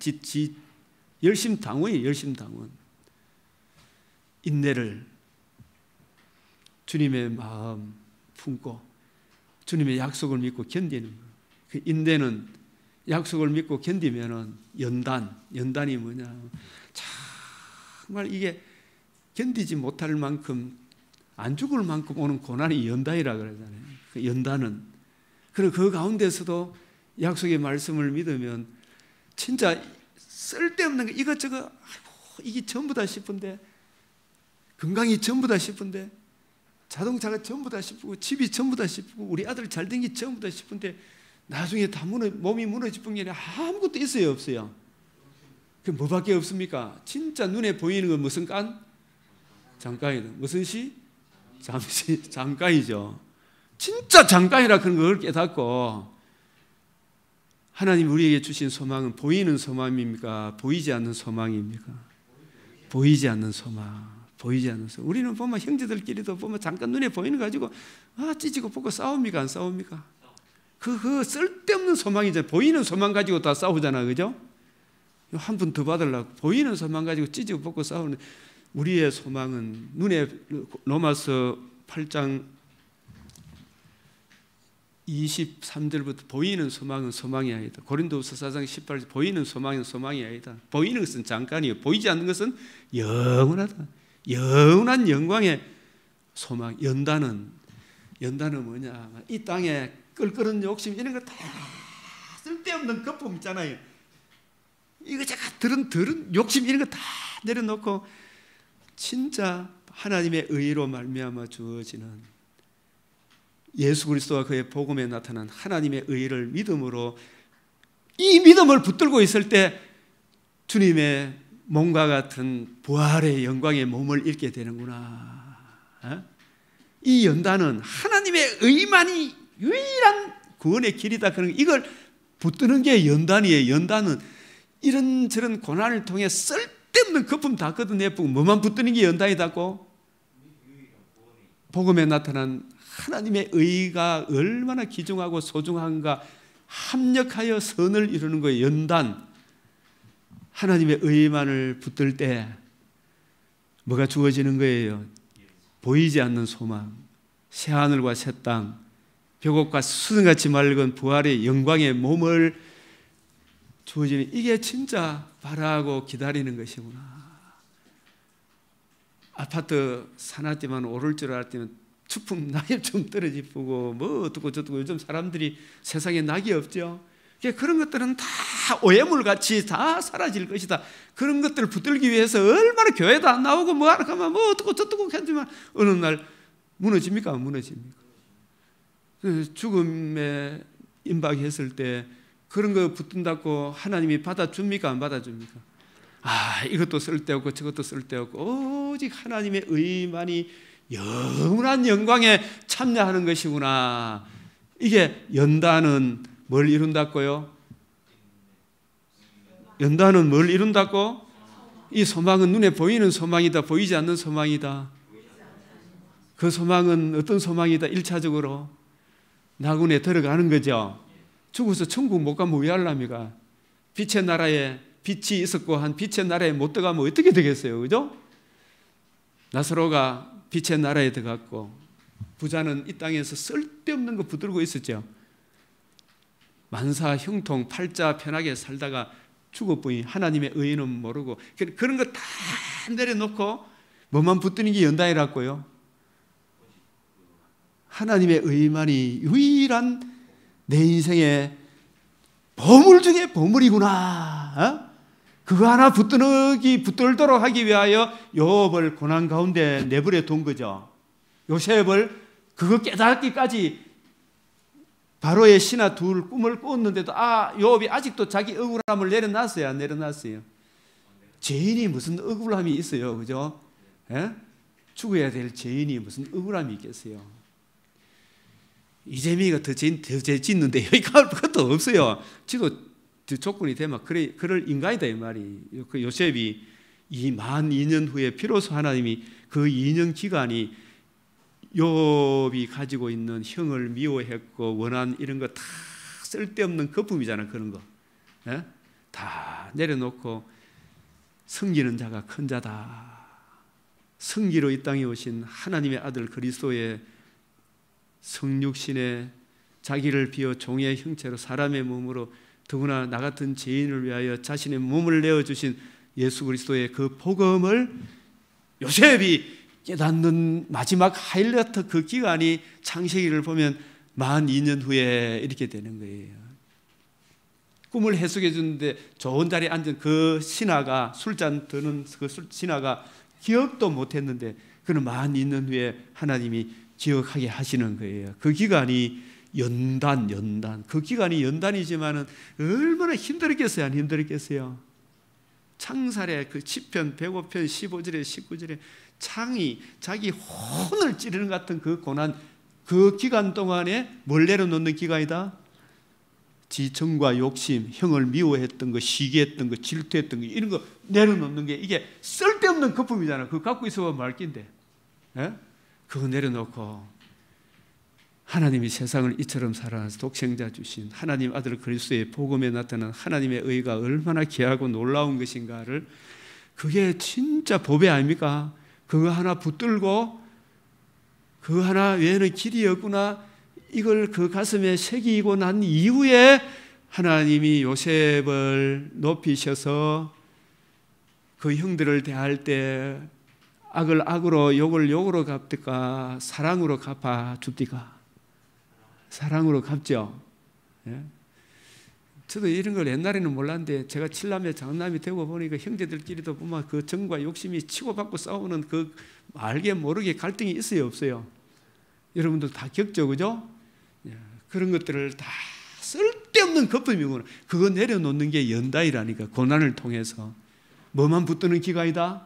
열심당원이에요. 열심당원. 인내를 주님의 마음 품고 주님의 약속을 믿고 견디는 거예요. 그 인내는 약속을 믿고 견디면은 연단이 뭐냐. 정말 이게 견디지 못할 만큼 안 죽을 만큼 오는 고난이 연단이라 그러잖아요. 그 연단은. 그리고 그 가운데서도 약속의 말씀을 믿으면 진짜 쓸데없는 거 이것저것 아이고, 이게 전부다 싶은데 건강이 전부다 싶은데 자동차가 전부다 싶고 집이 전부다 싶고 우리 아들 잘 된 게 전부다 싶은데 나중에 다 몸이 무너지는 게 아무것도 있어요 없어요? 그 뭐밖에 없습니까? 진짜 눈에 보이는 건 무슨 간? 잠깐이다. 무슨 시? 잠시. 잠깐이죠. 진짜 잠깐이라 그런 걸 깨닫고 하나님 우리에게 주신 소망은 보이는 소망입니까? 보이지 않는 소망입니까? 보이지 않는 소망. 보이지 않는 소망. 우리는 보면 형제들끼리도 보면 잠깐 눈에 보이는 거 가지고 찢고 뽑고 싸웁니까? 안 싸웁니까? 그 쓸데없는 소망이죠. 보이는 소망 가지고 다 싸우잖아. 그죠? 한 분 더 받으려고 보이는 소망 가지고 찢고 뽑고 싸우는 우리의 소망은 눈에 로마서 8장 23절부터 보이는 소망은 소망이 아니다. 고린도후서 4장 18절 보이는 소망은 소망이 아니다. 보이는 것은 잠깐이요. 보이지 않는 것은 영원하다. 영원한 영광의 소망. 연단은 뭐냐? 이 땅에 껄끄러운 욕심 이런 거 다 쓸데없는 거품 있잖아요. 이거 제가 들은 욕심 이런 거 다 내려놓고 진짜 하나님의 의로 말미암아 주어지는 예수 그리스도와 그의 복음에 나타난 하나님의 의를 믿음으로 이 믿음을 붙들고 있을 때 주님의 몸과 같은 부활의 영광의 몸을 잃게 되는구나. 이 연단은 하나님의 의만이 유일한 구원의 길이다. 그런 이걸 붙드는 게 연단이에요. 연단은 이런저런 고난을 통해 쓸데없는 거품 다 걷어내고 뭐만 붙드는 게 연단이다고? 복음에 나타난 하나님의 의가 얼마나 귀중하고 소중한가 합력하여 선을 이루는 거예요. 연단. 하나님의 의만을 붙들 때 뭐가 주어지는 거예요? 보이지 않는 소망, 새하늘과 새 땅, 벽옥과 수등같이 맑은 부활의 영광의 몸을 주어지는, 이게 진짜 바라고 기다리는 것이구나. 아파트 사놨지만 오를 줄 알았더니 추풍 낙엽 좀 떨어지고 뭐 어떻고 저떻고, 요즘 사람들이 세상에 낙이 없죠. 그런 것들은 다 오해물같이 다 사라질 것이다. 그런 것들을 붙들기 위해서 얼마나 교회도 안 나오고 뭐 하나 가면 뭐 어떻고 저떻고 하지만 어느 날 무너집니까? 안 무너집니까? 죽음에 임박했을 때 그런 거 붙든다고 하나님이 받아줍니까? 안 받아줍니까? 이것도 쓸데없고 저것도 쓸데없고 오직 하나님의 의만이 영원한 영광에 참여하는 것이구나. 이게 연단은 뭘 이룬다고요? 연단은 뭘 이룬다고? 이 소망은 눈에 보이는 소망이다, 보이지 않는 소망이다. 그 소망은 어떤 소망이다? 1차적으로 나군에 들어가는 거죠. 죽어서 천국 못 가면 왜 하려합니까? 빛의 나라에 빛이 있었고 한 빛의 나라에 못 들어가면 어떻게 되겠어요? 그죠? 나사로가 빛의 나라에 들어갔고 부자는 이 땅에서 쓸데없는 거 붙들고 있었죠. 만사 형통 팔자 편하게 살다가 죽어보니 하나님의 의는 모르고 그런 거 다 내려놓고 뭐만 붙드는 게 연단이라고요? 하나님의 의만이 유일한 내 인생의 보물 중에 보물이구나. 그거 하나 붙들도록 하기 위하여 요업을 고난 가운데 내버려 둔 거죠. 요셉을 그거 깨닫기까지 바로의 신하 둘 꿈을 꾸었는데도 요업이 아직도 자기 억울함을 내려놨어요? 안 내려놨어요? 죄인이 무슨 억울함이 있어요? 그죠? 죽어야 될 죄인이 무슨 억울함이 있겠어요? 이재명이가 더 죄 짓는데 여기 갈 것도 없어요. 지도 조건이 되면 그럴 인간이다 이 말이. 그 요셉이 이 만 2년 후에 비로소 하나님이 그 2년 기간이 욥이 가지고 있는 형을 미워했고 원한 이런 거 다 쓸데없는 거품이잖아. 그런 거 다 내려놓고 섬기는 자가 큰 자다. 성기로 이 땅에 오신 하나님의 아들 그리스도의 성육신에 자기를 비워 종의 형체로 사람의 몸으로 더구나 나 같은 죄인을 위하여 자신의 몸을 내어주신 예수 그리스도의 그 복음을 요셉이 깨닫는 마지막 하이라이트 그 기간이 창세기를 보면 만 2년 후에 이렇게 되는 거예요. 꿈을 해석해 주는데 좋은 자리에 앉은 그 신하가 술잔 드는 그 신하가 기억도 못했는데 그는 만 2년 후에 하나님이 기억하게 하시는 거예요. 그 기간이 연단. 그 기간이 연단이지만은 얼마나 힘들었겠어요? 안 힘들었겠어요? 창살의 그 10편, 105편, 15절에 19절에 창이 자기 혼을 찌르는 같은 그 고난, 그 기간 동안에 뭘 내려놓는 기간이다? 지청과 욕심, 형을 미워했던 거, 시기했던 거, 질투했던 거, 이런 거 내려놓는 게 이게 쓸데없는 거품이잖아. 그거 갖고 있어봐 말긴데. 그거 내려놓고 하나님이 세상을 이처럼 사랑하사 독생자 주신 하나님 아들 그리스도의 복음에 나타난 하나님의 의가 얼마나 귀하고 놀라운 것인가를, 그게 진짜 보배 아닙니까? 그거 하나 붙들고 그거 하나 외에는 길이 없구나, 이걸 그 가슴에 새기고 난 이후에 하나님이 요셉을 높이셔서 그 형들을 대할 때 악을 악으로 욕을 욕으로 갚디까 사랑으로 갚아 줍디까? 사랑으로 갚죠. 저도 이런 걸 옛날에는 몰랐는데 제가 칠남매 장남이 되고 보니까 형제들끼리도 보면 그 정과 욕심이 치고받고 싸우는 그 알게 모르게 갈등이 있어요 없어요? 여러분들 다 겪죠, 그죠? 그런 것들을 다 쓸데없는 거품이구나. 그거 내려놓는 게 연단이라니까. 고난을 통해서 뭐만 붙드는 기간이다?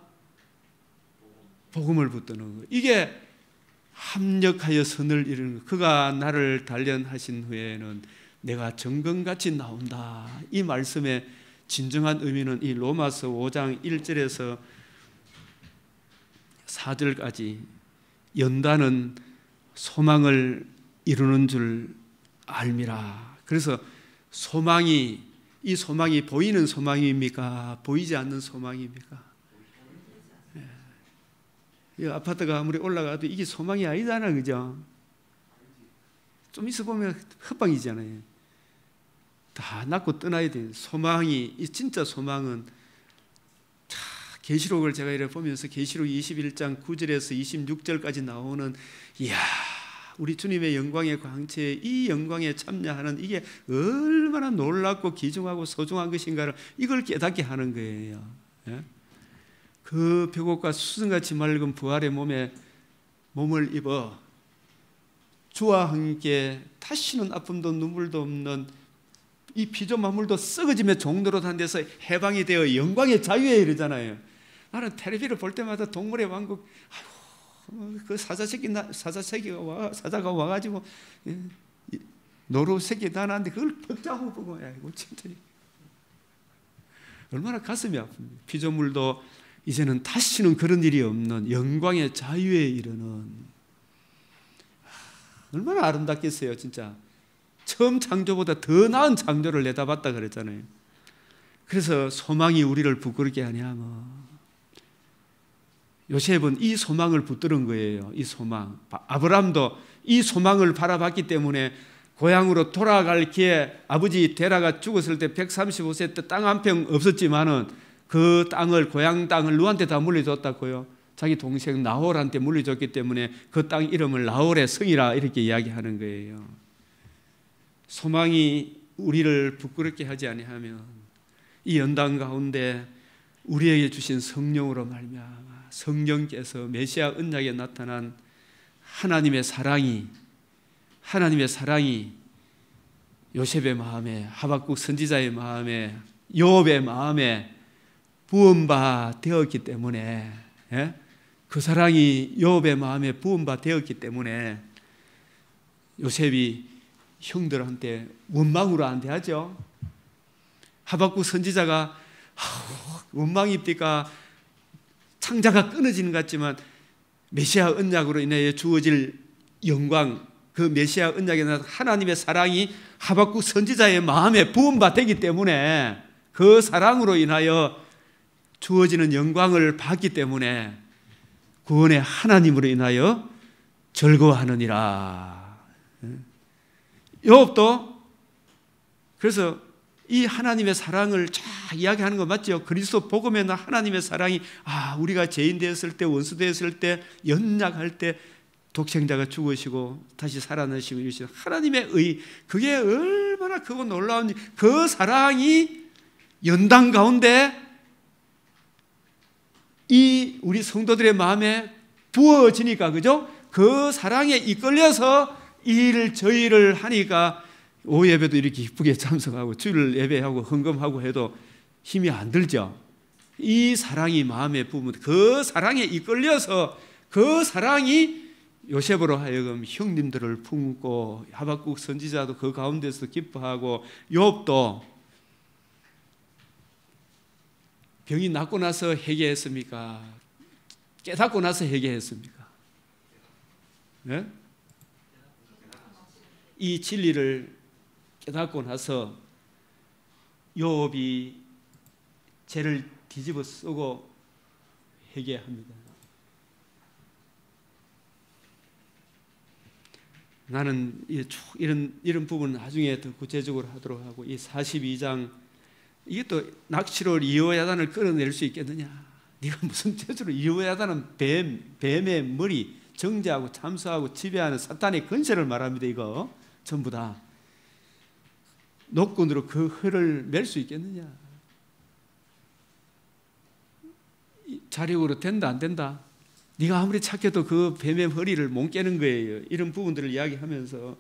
복음을 붙드는 거. 이게 합력하여 선을 이루는 것. 그가 나를 단련하신 후에는 내가 정금같이 나온다. 이 말씀의 진정한 의미는 이 로마서 5장 1절에서 4절까지 연단은 소망을 이루는 줄 알미라. 그래서 소망이, 이 소망이 보이는 소망입니까? 보이지 않는 소망입니까? 이 아파트가 아무리 올라가도 이게 소망이 아니잖아, 그죠? 좀 있어 보면 헛방이잖아요. 다 낳고 떠나야 돼. 소망이, 이 진짜 소망은, 계시록을 제가 이렇게 보면서 계시록 21장 9절에서 26절까지 나오는, 이야, 우리 주님의 영광의 광채에 이 영광에 참여하는 이게 얼마나 놀랍고 귀중하고 소중한 것인가를 이걸 깨닫게 하는 거예요. 예? 그 벽옥과 수정같이 맑은 부활의 몸을 입어 주와 함께 다시는 아픔도 눈물도 없는 이 피조만물도 썩어지며 종로로 단 데서 해방이 되어 영광의 자유에 이르잖아요. 나는 텔레비를 볼 때마다 동물의 왕국, 그 사자가 와가지고 노루 새끼 다 낳았는데 그걸 벅자고 보고, 아이고 진짜 얼마나 가슴이 아픕니다. 피조물도 이제는 다시는 그런 일이 없는 영광의 자유에 이르는, 얼마나 아름답겠어요. 진짜 처음 창조보다 더 나은 창조를 내다봤다 그랬잖아요. 그래서 소망이 우리를 부끄럽게 하냐면, 요셉은 이 소망을 붙들은 거예요. 이 소망. 아브라함도 이 소망을 바라봤기 때문에 고향으로 돌아갈 기회, 아버지 데라가 죽었을 때 135세 때 땅 한 평 없었지만은 그 땅을, 고향 땅을 누구한테 다 물려줬다고요? 자기 동생 나홀한테 물려줬기 때문에 그 땅 이름을 나홀의 성이라 이렇게 이야기하는 거예요. 소망이 우리를 부끄럽게 하지 아니하면 이 연단 가운데 우리에게 주신 성령으로 말미암아 성령께서 메시아 언약에 나타난 하나님의 사랑이 요셉의 마음에, 하박국 선지자의 마음에, 요업의 마음에 부음바 되었기 때문에, 그 사랑이 요업의 마음에 부음바 되었기 때문에 요셉이 형들한테 원망으로 안 대하죠. 하박국 선지자가 원망입니까? 창자가 끊어지는 것 같지만 메시아 언약으로 인해 주어질 영광, 그 메시아 언약에 나타난 하나님의 사랑이 하박국 선지자의 마음에 부음바 되기 때문에 그 사랑으로 인하여 주어지는 영광을 받기 때문에 구원의 하나님으로 인하여 즐거워하느니라. 욥도 그래서 이 하나님의 사랑을 쫙 이야기하는 거 맞죠? 그리스도 복음에 나 하나님의 사랑이, 우리가 죄인 되었을 때, 원수 되었을 때, 연약할 때 독생자가 죽으시고 다시 살아나시고 이러시는 하나님의 의, 그게 얼마나 크고 놀라운, 그 사랑이 연단 가운데 이 우리 성도들의 마음에 부어지니까, 그죠? 그 사랑에 이끌려서 저희를 하니까 오후 예배도 이렇게 기쁘게 참석하고 주일 예배하고 헌금하고 해도 힘이 안 들죠. 이 사랑이 마음에 부으면 그 사랑에 이끌려서 그 사랑이 요셉으로 하여금 형님들을 품고, 하박국 선지자도 그 가운데서 기뻐하고, 욥도 병이 낫고 나서 회개했습니까? 깨닫고 나서 회개했습니까? 네? 이 진리를 깨닫고 나서 욥이 죄를 뒤집어 쓰고 회개합니다. 나는 이런 부분 나중에 더 구체적으로 하도록 하고, 이 42장, 이게 또 낚시로 이호야단을 끌어낼 수 있겠느냐? 네가 무슨 죄로? 이호야단은 뱀의 머리, 정죄하고 참수하고 지배하는 사탄의 권세를 말합니다. 이거 전부 다 노끈으로 그 허를 맬 수 있겠느냐? 자력으로 된다 안 된다? 네가 아무리 착해도 그 뱀의 허리를 못 깨는 거예요. 이런 부분들을 이야기하면서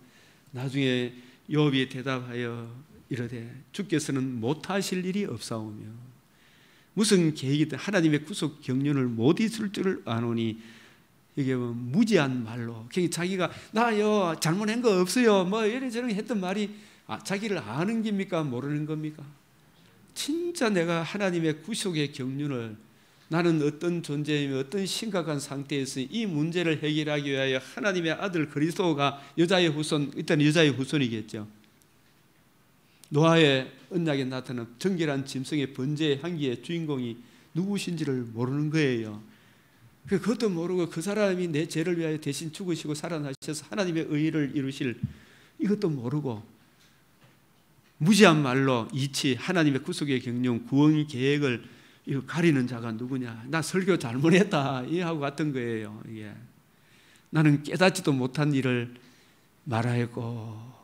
나중에 욥이 대답하여 이르되 주께서는 못하실 일이 없사오며 무슨 계획이든 하나님의 구속 경륜을 못 있을 줄을 아노니, 이게 뭐 무지한 말로 자기가 나요 잘못한 거 없어요 뭐 이래저래 했던 말이 자기를 아는 겁니까 모르는 겁니까? 진짜 내가 하나님의 구속의 경륜을 나는 어떤 존재이며 어떤 심각한 상태에서 이 문제를 해결하기 위하여 하나님의 아들 그리스도가 여자의 후손, 일단 여자의 후손이겠죠. 노아의 언약에 나타난 정결한 짐승의 번제의 향기의 주인공이 누구신지를 모르는 거예요. 그것도 모르고 그 사람이 내 죄를 위하여 대신 죽으시고 살아나셔서 하나님의 의를 이루실 이것도 모르고 무지한 말로 이치 하나님의 구속의 경륜 구원 계획을 이거 가리는 자가 누구냐? 나 설교 잘못했다 이 하고 갔던 거예요. 이게 나는 깨닫지도 못한 일을 말하였고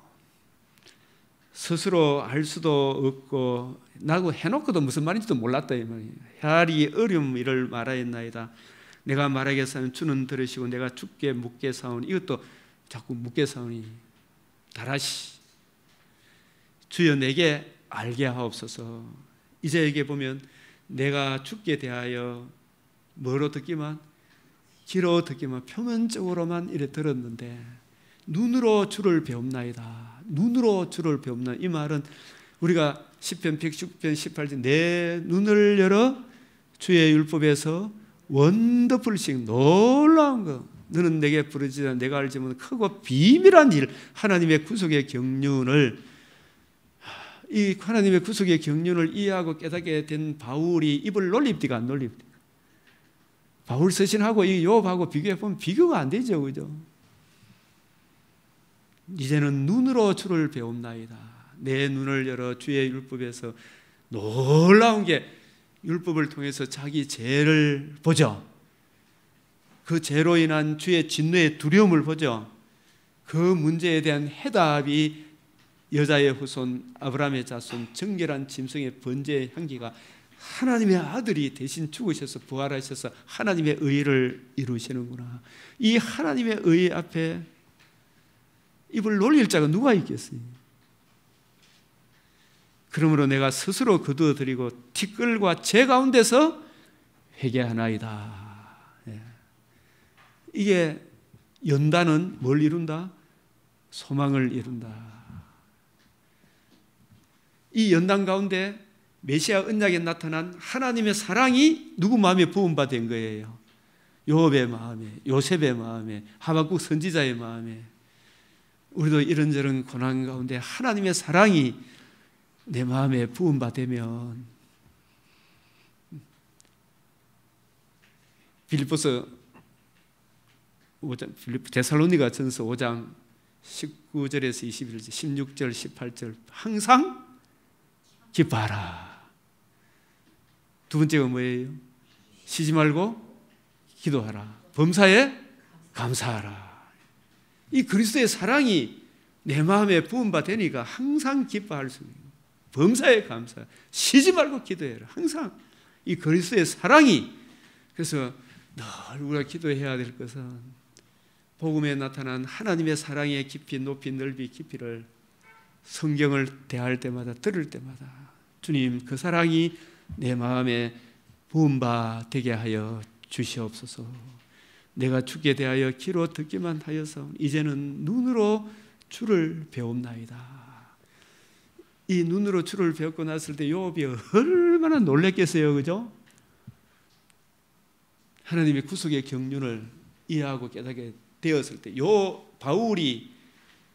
스스로 알 수도 없고 나고 해놓고도 무슨 말인지도 몰랐다 이 말이에요. 헤아리기 어려운 일을 말하였나이다. 내가 말하겠사오니 주는 들으시고 내가 주께 묻겠사오니 이것도 자꾸 묻겠사오니 다라시 주여 내게 알게 하옵소서. 이제 여기 보면 내가 주께 대하여 뭐로 듣기만 귀로 듣기만 표면적으로만 이래 들었는데 눈으로 주를 배웁나이다. 눈으로 주를 배웁나. 이 말은 우리가 시편 110편 18절 내 눈을 열어 주의 율법에서 원더풀씩 놀라운 거 너는 내게 부르지만 내가 알지 못한 크고 비밀한 일 하나님의 구속의 경륜을 이 하나님의 구속의 경륜을 이해하고 깨닫게 된 바울이 입을 놀립디가 안 놀립디가 바울 서신하고 이 욥하고 비교해 보면 비교가 안 되죠, 그죠? 이제는 눈으로 주를 배웁나이다. 내 눈을 열어 주의 율법에서 놀라운 게 율법을 통해서 자기 죄를 보죠. 그 죄로 인한 주의 진노의 두려움을 보죠. 그 문제에 대한 해답이 여자의 후손 아브라함의 자손 정결한 짐승의 번제의 향기가 하나님의 아들이 대신 죽으셔서 부활하셔서 하나님의 의를 이루시는구나. 이 하나님의 의 앞에 입을 놀릴 자가 누가 있겠어요? 그러므로 내가 스스로 거두어드리고 티끌과 제 가운데서 회개하나이다. 이게 연단은 뭘 이룬다? 소망을 이룬다. 이 연단 가운데 메시아 언약에 나타난 하나님의 사랑이 누구 마음에 부음받은 거예요? 욥의 마음에, 요셉의 마음에, 하박국 선지자의 마음에. 우리도 이런저런 고난 가운데 하나님의 사랑이 내 마음에 부음받으면 빌립보서 5장, 데살로니가 전서 5장 19절에서 21절, 16절, 18절 항상 기뻐하라. 두 번째가 뭐예요? 쉬지 말고 기도하라. 범사에 감사하라. 이 그리스도의 사랑이 내 마음에 부음받으니까 항상 기뻐할 수 있는 범사에 감사. 쉬지 말고 기도해라. 항상 이 그리스도의 사랑이 그래서 늘 우리가 기도해야 될 것은 복음에 나타난 하나님의 사랑의 깊이 높이 넓이 깊이를 성경을 대할 때마다 들을 때마다 주님 그 사랑이 내 마음에 부음바 되게 하여 주시옵소서. 내가 주께 대하여 귀로 듣기만 하여서 이제는 눈으로 주를 배웁나이다. 이 눈으로 주를 배웠고 났을 때 욥이 얼마나 놀랬겠어요, 그죠? 하나님의 구속의 경륜을 이해하고 깨닫게 되었을 때 바울이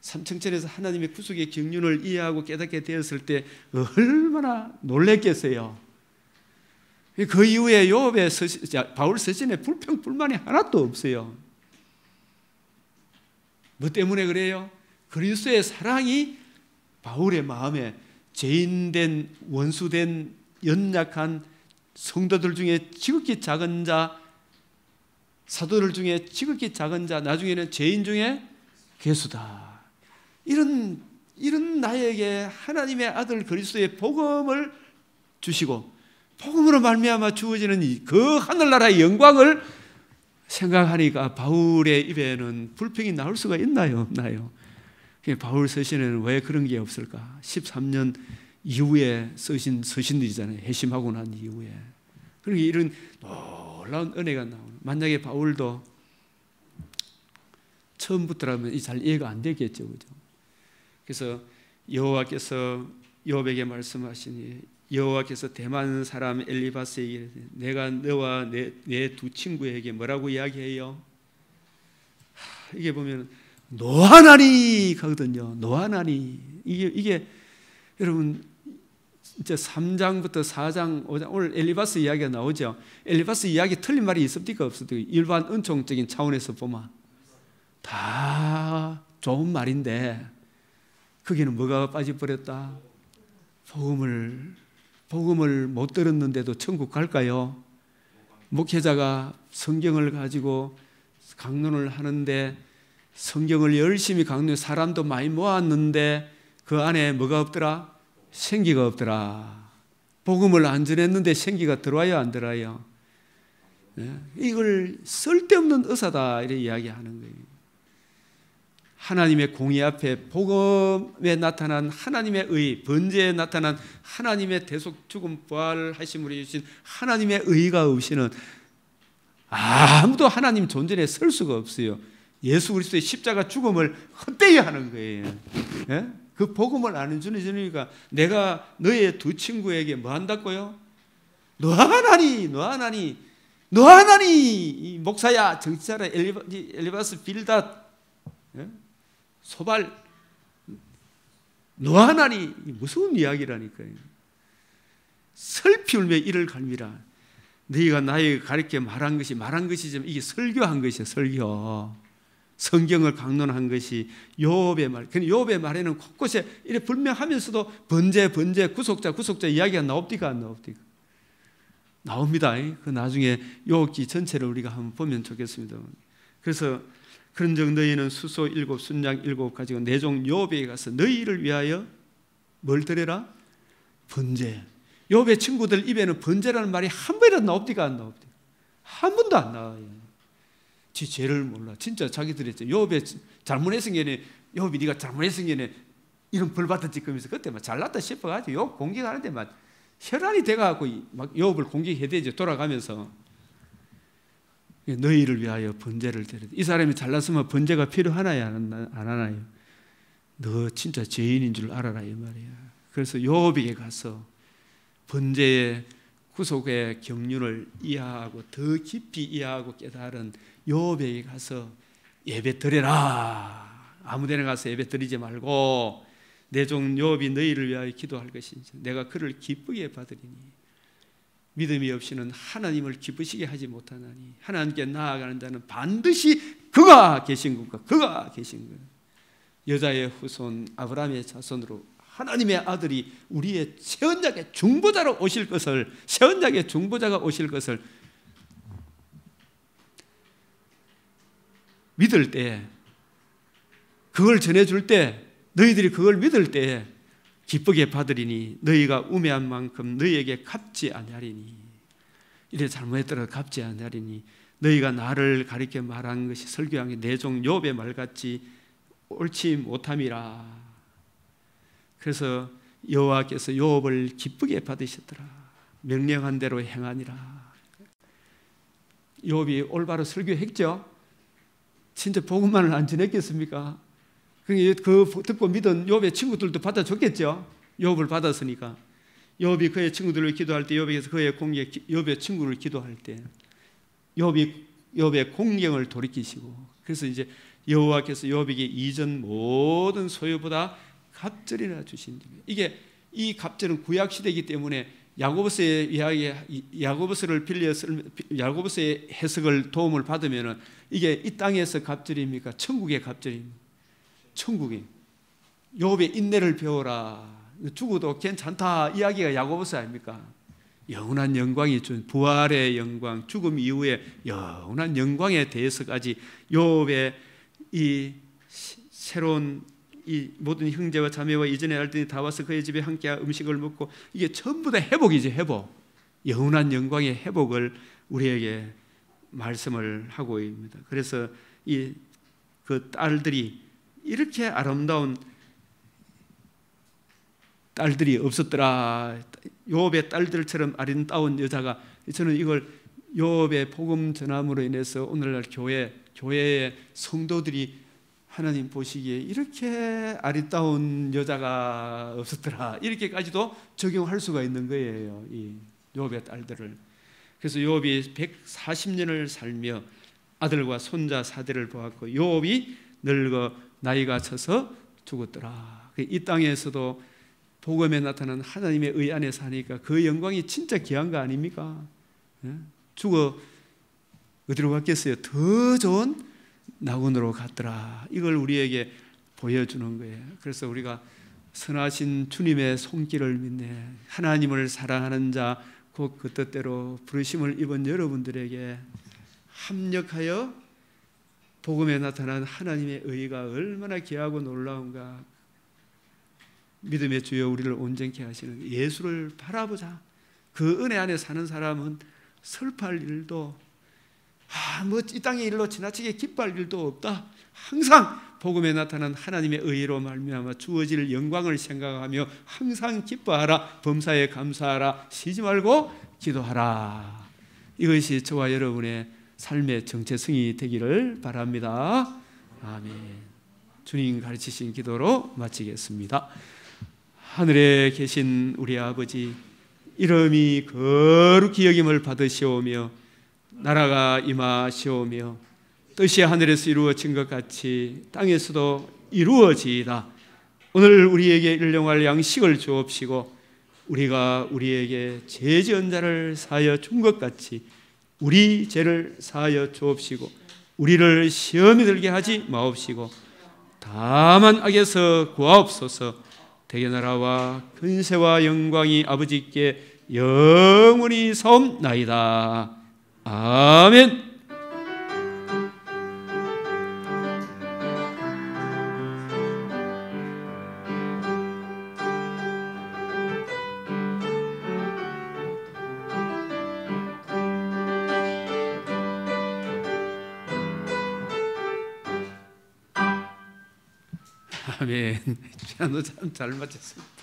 삼층천에서 하나님의 구속의 경륜을 이해하고 깨닫게 되었을 때 얼마나 놀랬겠어요. 그 이후에 욥의 바울 서신에 불평 불만이 하나도 없어요. 뭐 때문에 그래요? 그리스도의 사랑이 바울의 마음에 죄인된 원수된 연약한 성도들 중에 지극히 작은 자, 사도들 중에 지극히 작은 자, 나중에는 죄인 중에 괴수다. 이런 나에게 하나님의 아들 그리스도의 복음을 주시고 복음으로 말미암아 주어지는 그 하늘나라의 영광을 생각하니까 바울의 입에는 불평이 나올 수가 있나요? 없나요? 바울 서신에는 왜 그런 게 없을까? 13년 이후에 쓰신 서신들이잖아요. 회심하고 난 이후에. 그러니까 이런 놀라운 은혜가 나오는. 만약에 바울도 처음부터라면 잘 이해가 안 되겠죠, 그죠? 그래서 여호와께서 욥에게 말씀하시니, 여호와께서 대만 사람 엘리바스에게 내가 너와 내 두 친구에게 뭐라고 이야기해요? 이게 보면 노하나니 하거든요. 노하나니. 이게 여러분 이제 3장부터 4장, 5장 오늘 엘리바스 이야기가 나오죠. 엘리바스 이야기 틀린 말이 있습니까? 없습니까? 일반 은총적인 차원에서 보면 다 좋은 말인데 거기는 뭐가 빠져버렸다? 복음을 못 들었는데도 천국 갈까요? 목회자가 성경을 가지고 강론을 하는데 성경을 열심히 강론해 사람도 많이 모았는데 그 안에 뭐가 없더라? 생기가 없더라. 복음을 안 전했는데 생기가 들어와요, 안 들어와요? 이걸 쓸데없는 의사다 이렇게 이야기하는 거예요. 하나님의 공의 앞에 복음에 나타난 하나님의 의, 번제에 나타난 하나님의 대속 죽음 부활하심으로 주신 하나님의 의가 없이는 아무도 하나님 존전에 설 수가 없어요. 예수 그리스도의 십자가 죽음을 헛되이 하는 거예요. 예? 그 복음을 안 주니까 내가 너의 두 친구에게 뭐 한다고요? 너하나니 이 목사야, 정치자라, 엘리바스, 빌닷, 소발, 너하나니, 무서운 이야기라니까요. 슬피 울며 이를 갈미라. 너희가 나에게 가르쳐 말한 것이지만 이게 설교한 것이야, 설교. 성경을 강론한 것이 욥의 말. 욥의 말에는 곳곳에 이렇게 분명하면서도 번제, 구속자 이야기가 나옵니까, 안 나옵니까? 나옵니다. 그 나중에 욥기 전체를 우리가 한번 보면 좋겠습니다. 그래서 그런즉 너희는 수소 7, 순양 7 가지고 내 종 욥에게 가서 너희를 위하여 뭘 드려라? 번제. 욥의 친구들 입에는 번제라는 말이 한 번이라도 나옵니까, 안 나옵니까? 한 번도 안 나와요. 지 죄를 몰라. 진짜 자기들이 욥의 잘못했은 게 욥이 네가 잘못했은 게 이런 벌 받았지 그러면서 그때 막 잘났다 싶어가지고 욥 공격하는데 막 혈안이 돼가지고 막 욥을 공격해야 되죠. 돌아가면서 너희를 위하여 번제를 드려. 이 사람이 잘났으면 번제가 필요하나요, 안 하나요? 너 진짜 죄인인 줄 알아라 이 말이야. 그래서 욥에게 가서 번제의 구속의 경륜을 이해하고 더 깊이 이해하고 깨달은 욥에게 가서 예배 드려라. 아무데나 가서 예배 드리지 말고 내 종 욥이 너희를 위하여 기도할 것인지 내가 그를 기쁘게 받으리니 믿음이 없이는 하나님을 기쁘시게 하지 못하나니 하나님께 나아가는 자는 반드시 그가 계신 것과 그가 계신 것. 여자의 후손 아브라함의 자손으로 하나님의 아들이 우리의 세언약의 중보자로 오실 것을, 세언약의 중보자가 오실 것을 믿을 때, 그걸 전해줄 때, 너희들이 그걸 믿을 때 기쁘게 받으리니 너희가 우매한 만큼 너희에게 갚지 아니하리니. 이래 잘못했더라도 갚지 아니하리니 너희가 나를 가리켜 말한 것이 설교한 게 내 종 욥의 말같이 옳지 못함이라. 그래서 여호와께서 욥을 기쁘게 받으셨더라. 명령한 대로 행하니라. 욥이 올바로 설교했죠. 진짜 복음만을 안 전했겠습니까? 그 듣고 믿은 욥의 친구들도 받아줬겠죠. 욥을 받았으니까. 욥이 그의 친구들을 기도할 때, 욥에게서 그의 공경, 욥의 친구를 기도할 때 욥의 공경을 돌이키시고, 그래서 이제 여호와께서 욥에게 이전 모든 소유보다 갑절이나 주신. 이게 이 갑절은 구약 시대이기 때문에 야고보서의 이야기, 야고보서를 빌려서 야고보서의 해석을 도움을 받으면은 이게 이 땅에서 갑절입니까? 천국의 갑절입니까? 천국이. 욥의 인내를 배워라. 죽어도 괜찮다. 이야기가 야고보서 아닙니까? 영원한 영광이 준 부활의 영광, 죽음 이후에 영원한 영광에 대해서까지 욥의 이 새로운 이 모든 형제와 자매와 이전에 알더니 다 와서 그의 집에 함께 음식을 먹고, 이게 전부 다 회복이지, 회복. 영원한 영광의 회복을 우리에게 말씀을 하고 있습니다. 그래서 이 그 딸들이 이렇게 아름다운 딸들이 없었더라. 욥의 딸들처럼 아름다운 여자가, 저는 이걸 욥의 복음 전함으로 인해서 오늘날 교회의 성도들이 하나님 보시기에 이렇게 아리따운 여자가 없었더라, 이렇게까지도 적용할 수가 있는 거예요, 이 욥의 딸들을. 그래서 욥이 140년을 살며 아들과 손자 4대를 보았고 욥이 늙어 나이가 차서 죽었더라. 이 땅에서도 복음에 나타난 하나님의 의 안에 사니까 그 영광이 진짜 귀한 거 아닙니까? 죽어 어디로 갔겠어요? 더 좋은 낙원으로 갔더라. 이걸 우리에게 보여주는 거예요. 그래서 우리가 선하신 주님의 손길을 믿네, 하나님을 사랑하는 자 곧 그 뜻대로 부르심을 입은 여러분들에게 합력하여 복음에 나타난 하나님의 의가 얼마나 귀하고 놀라운가. 믿음의 주여 우리를 온전케 하시는 예수를 바라보자. 그 은혜 안에 사는 사람은 슬퍼할 일도 이 땅의 일로 지나치게 기뻐할 일도 없다. 항상 복음에 나타난 하나님의 의로 말미암아 주어질 영광을 생각하며 항상 기뻐하라. 범사에 감사하라. 쉬지 말고 기도하라. 이것이 저와 여러분의 삶의 정체성이 되기를 바랍니다. 아멘. 주님 가르치신 기도로 마치겠습니다. 하늘에 계신 우리 아버지, 이름이 거룩히 여김을 받으시오며 나라가 임하시오며 뜻이 하늘에서 이루어진 것 같이 땅에서도 이루어지이다. 오늘 우리에게 일용할 양식을 주옵시고 우리가 우리에게 죄 지은 자를 사하여 준 것 같이 우리 죄를 사하여 주옵시고 우리를 시험에 들게 하지 마옵시고 다만 악에서 구하옵소서. 대개 나라와 근세와 영광이 아버지께 영원히 사옵나이다. 아멘. 아멘. 피아노 참 잘 맞췄습니다.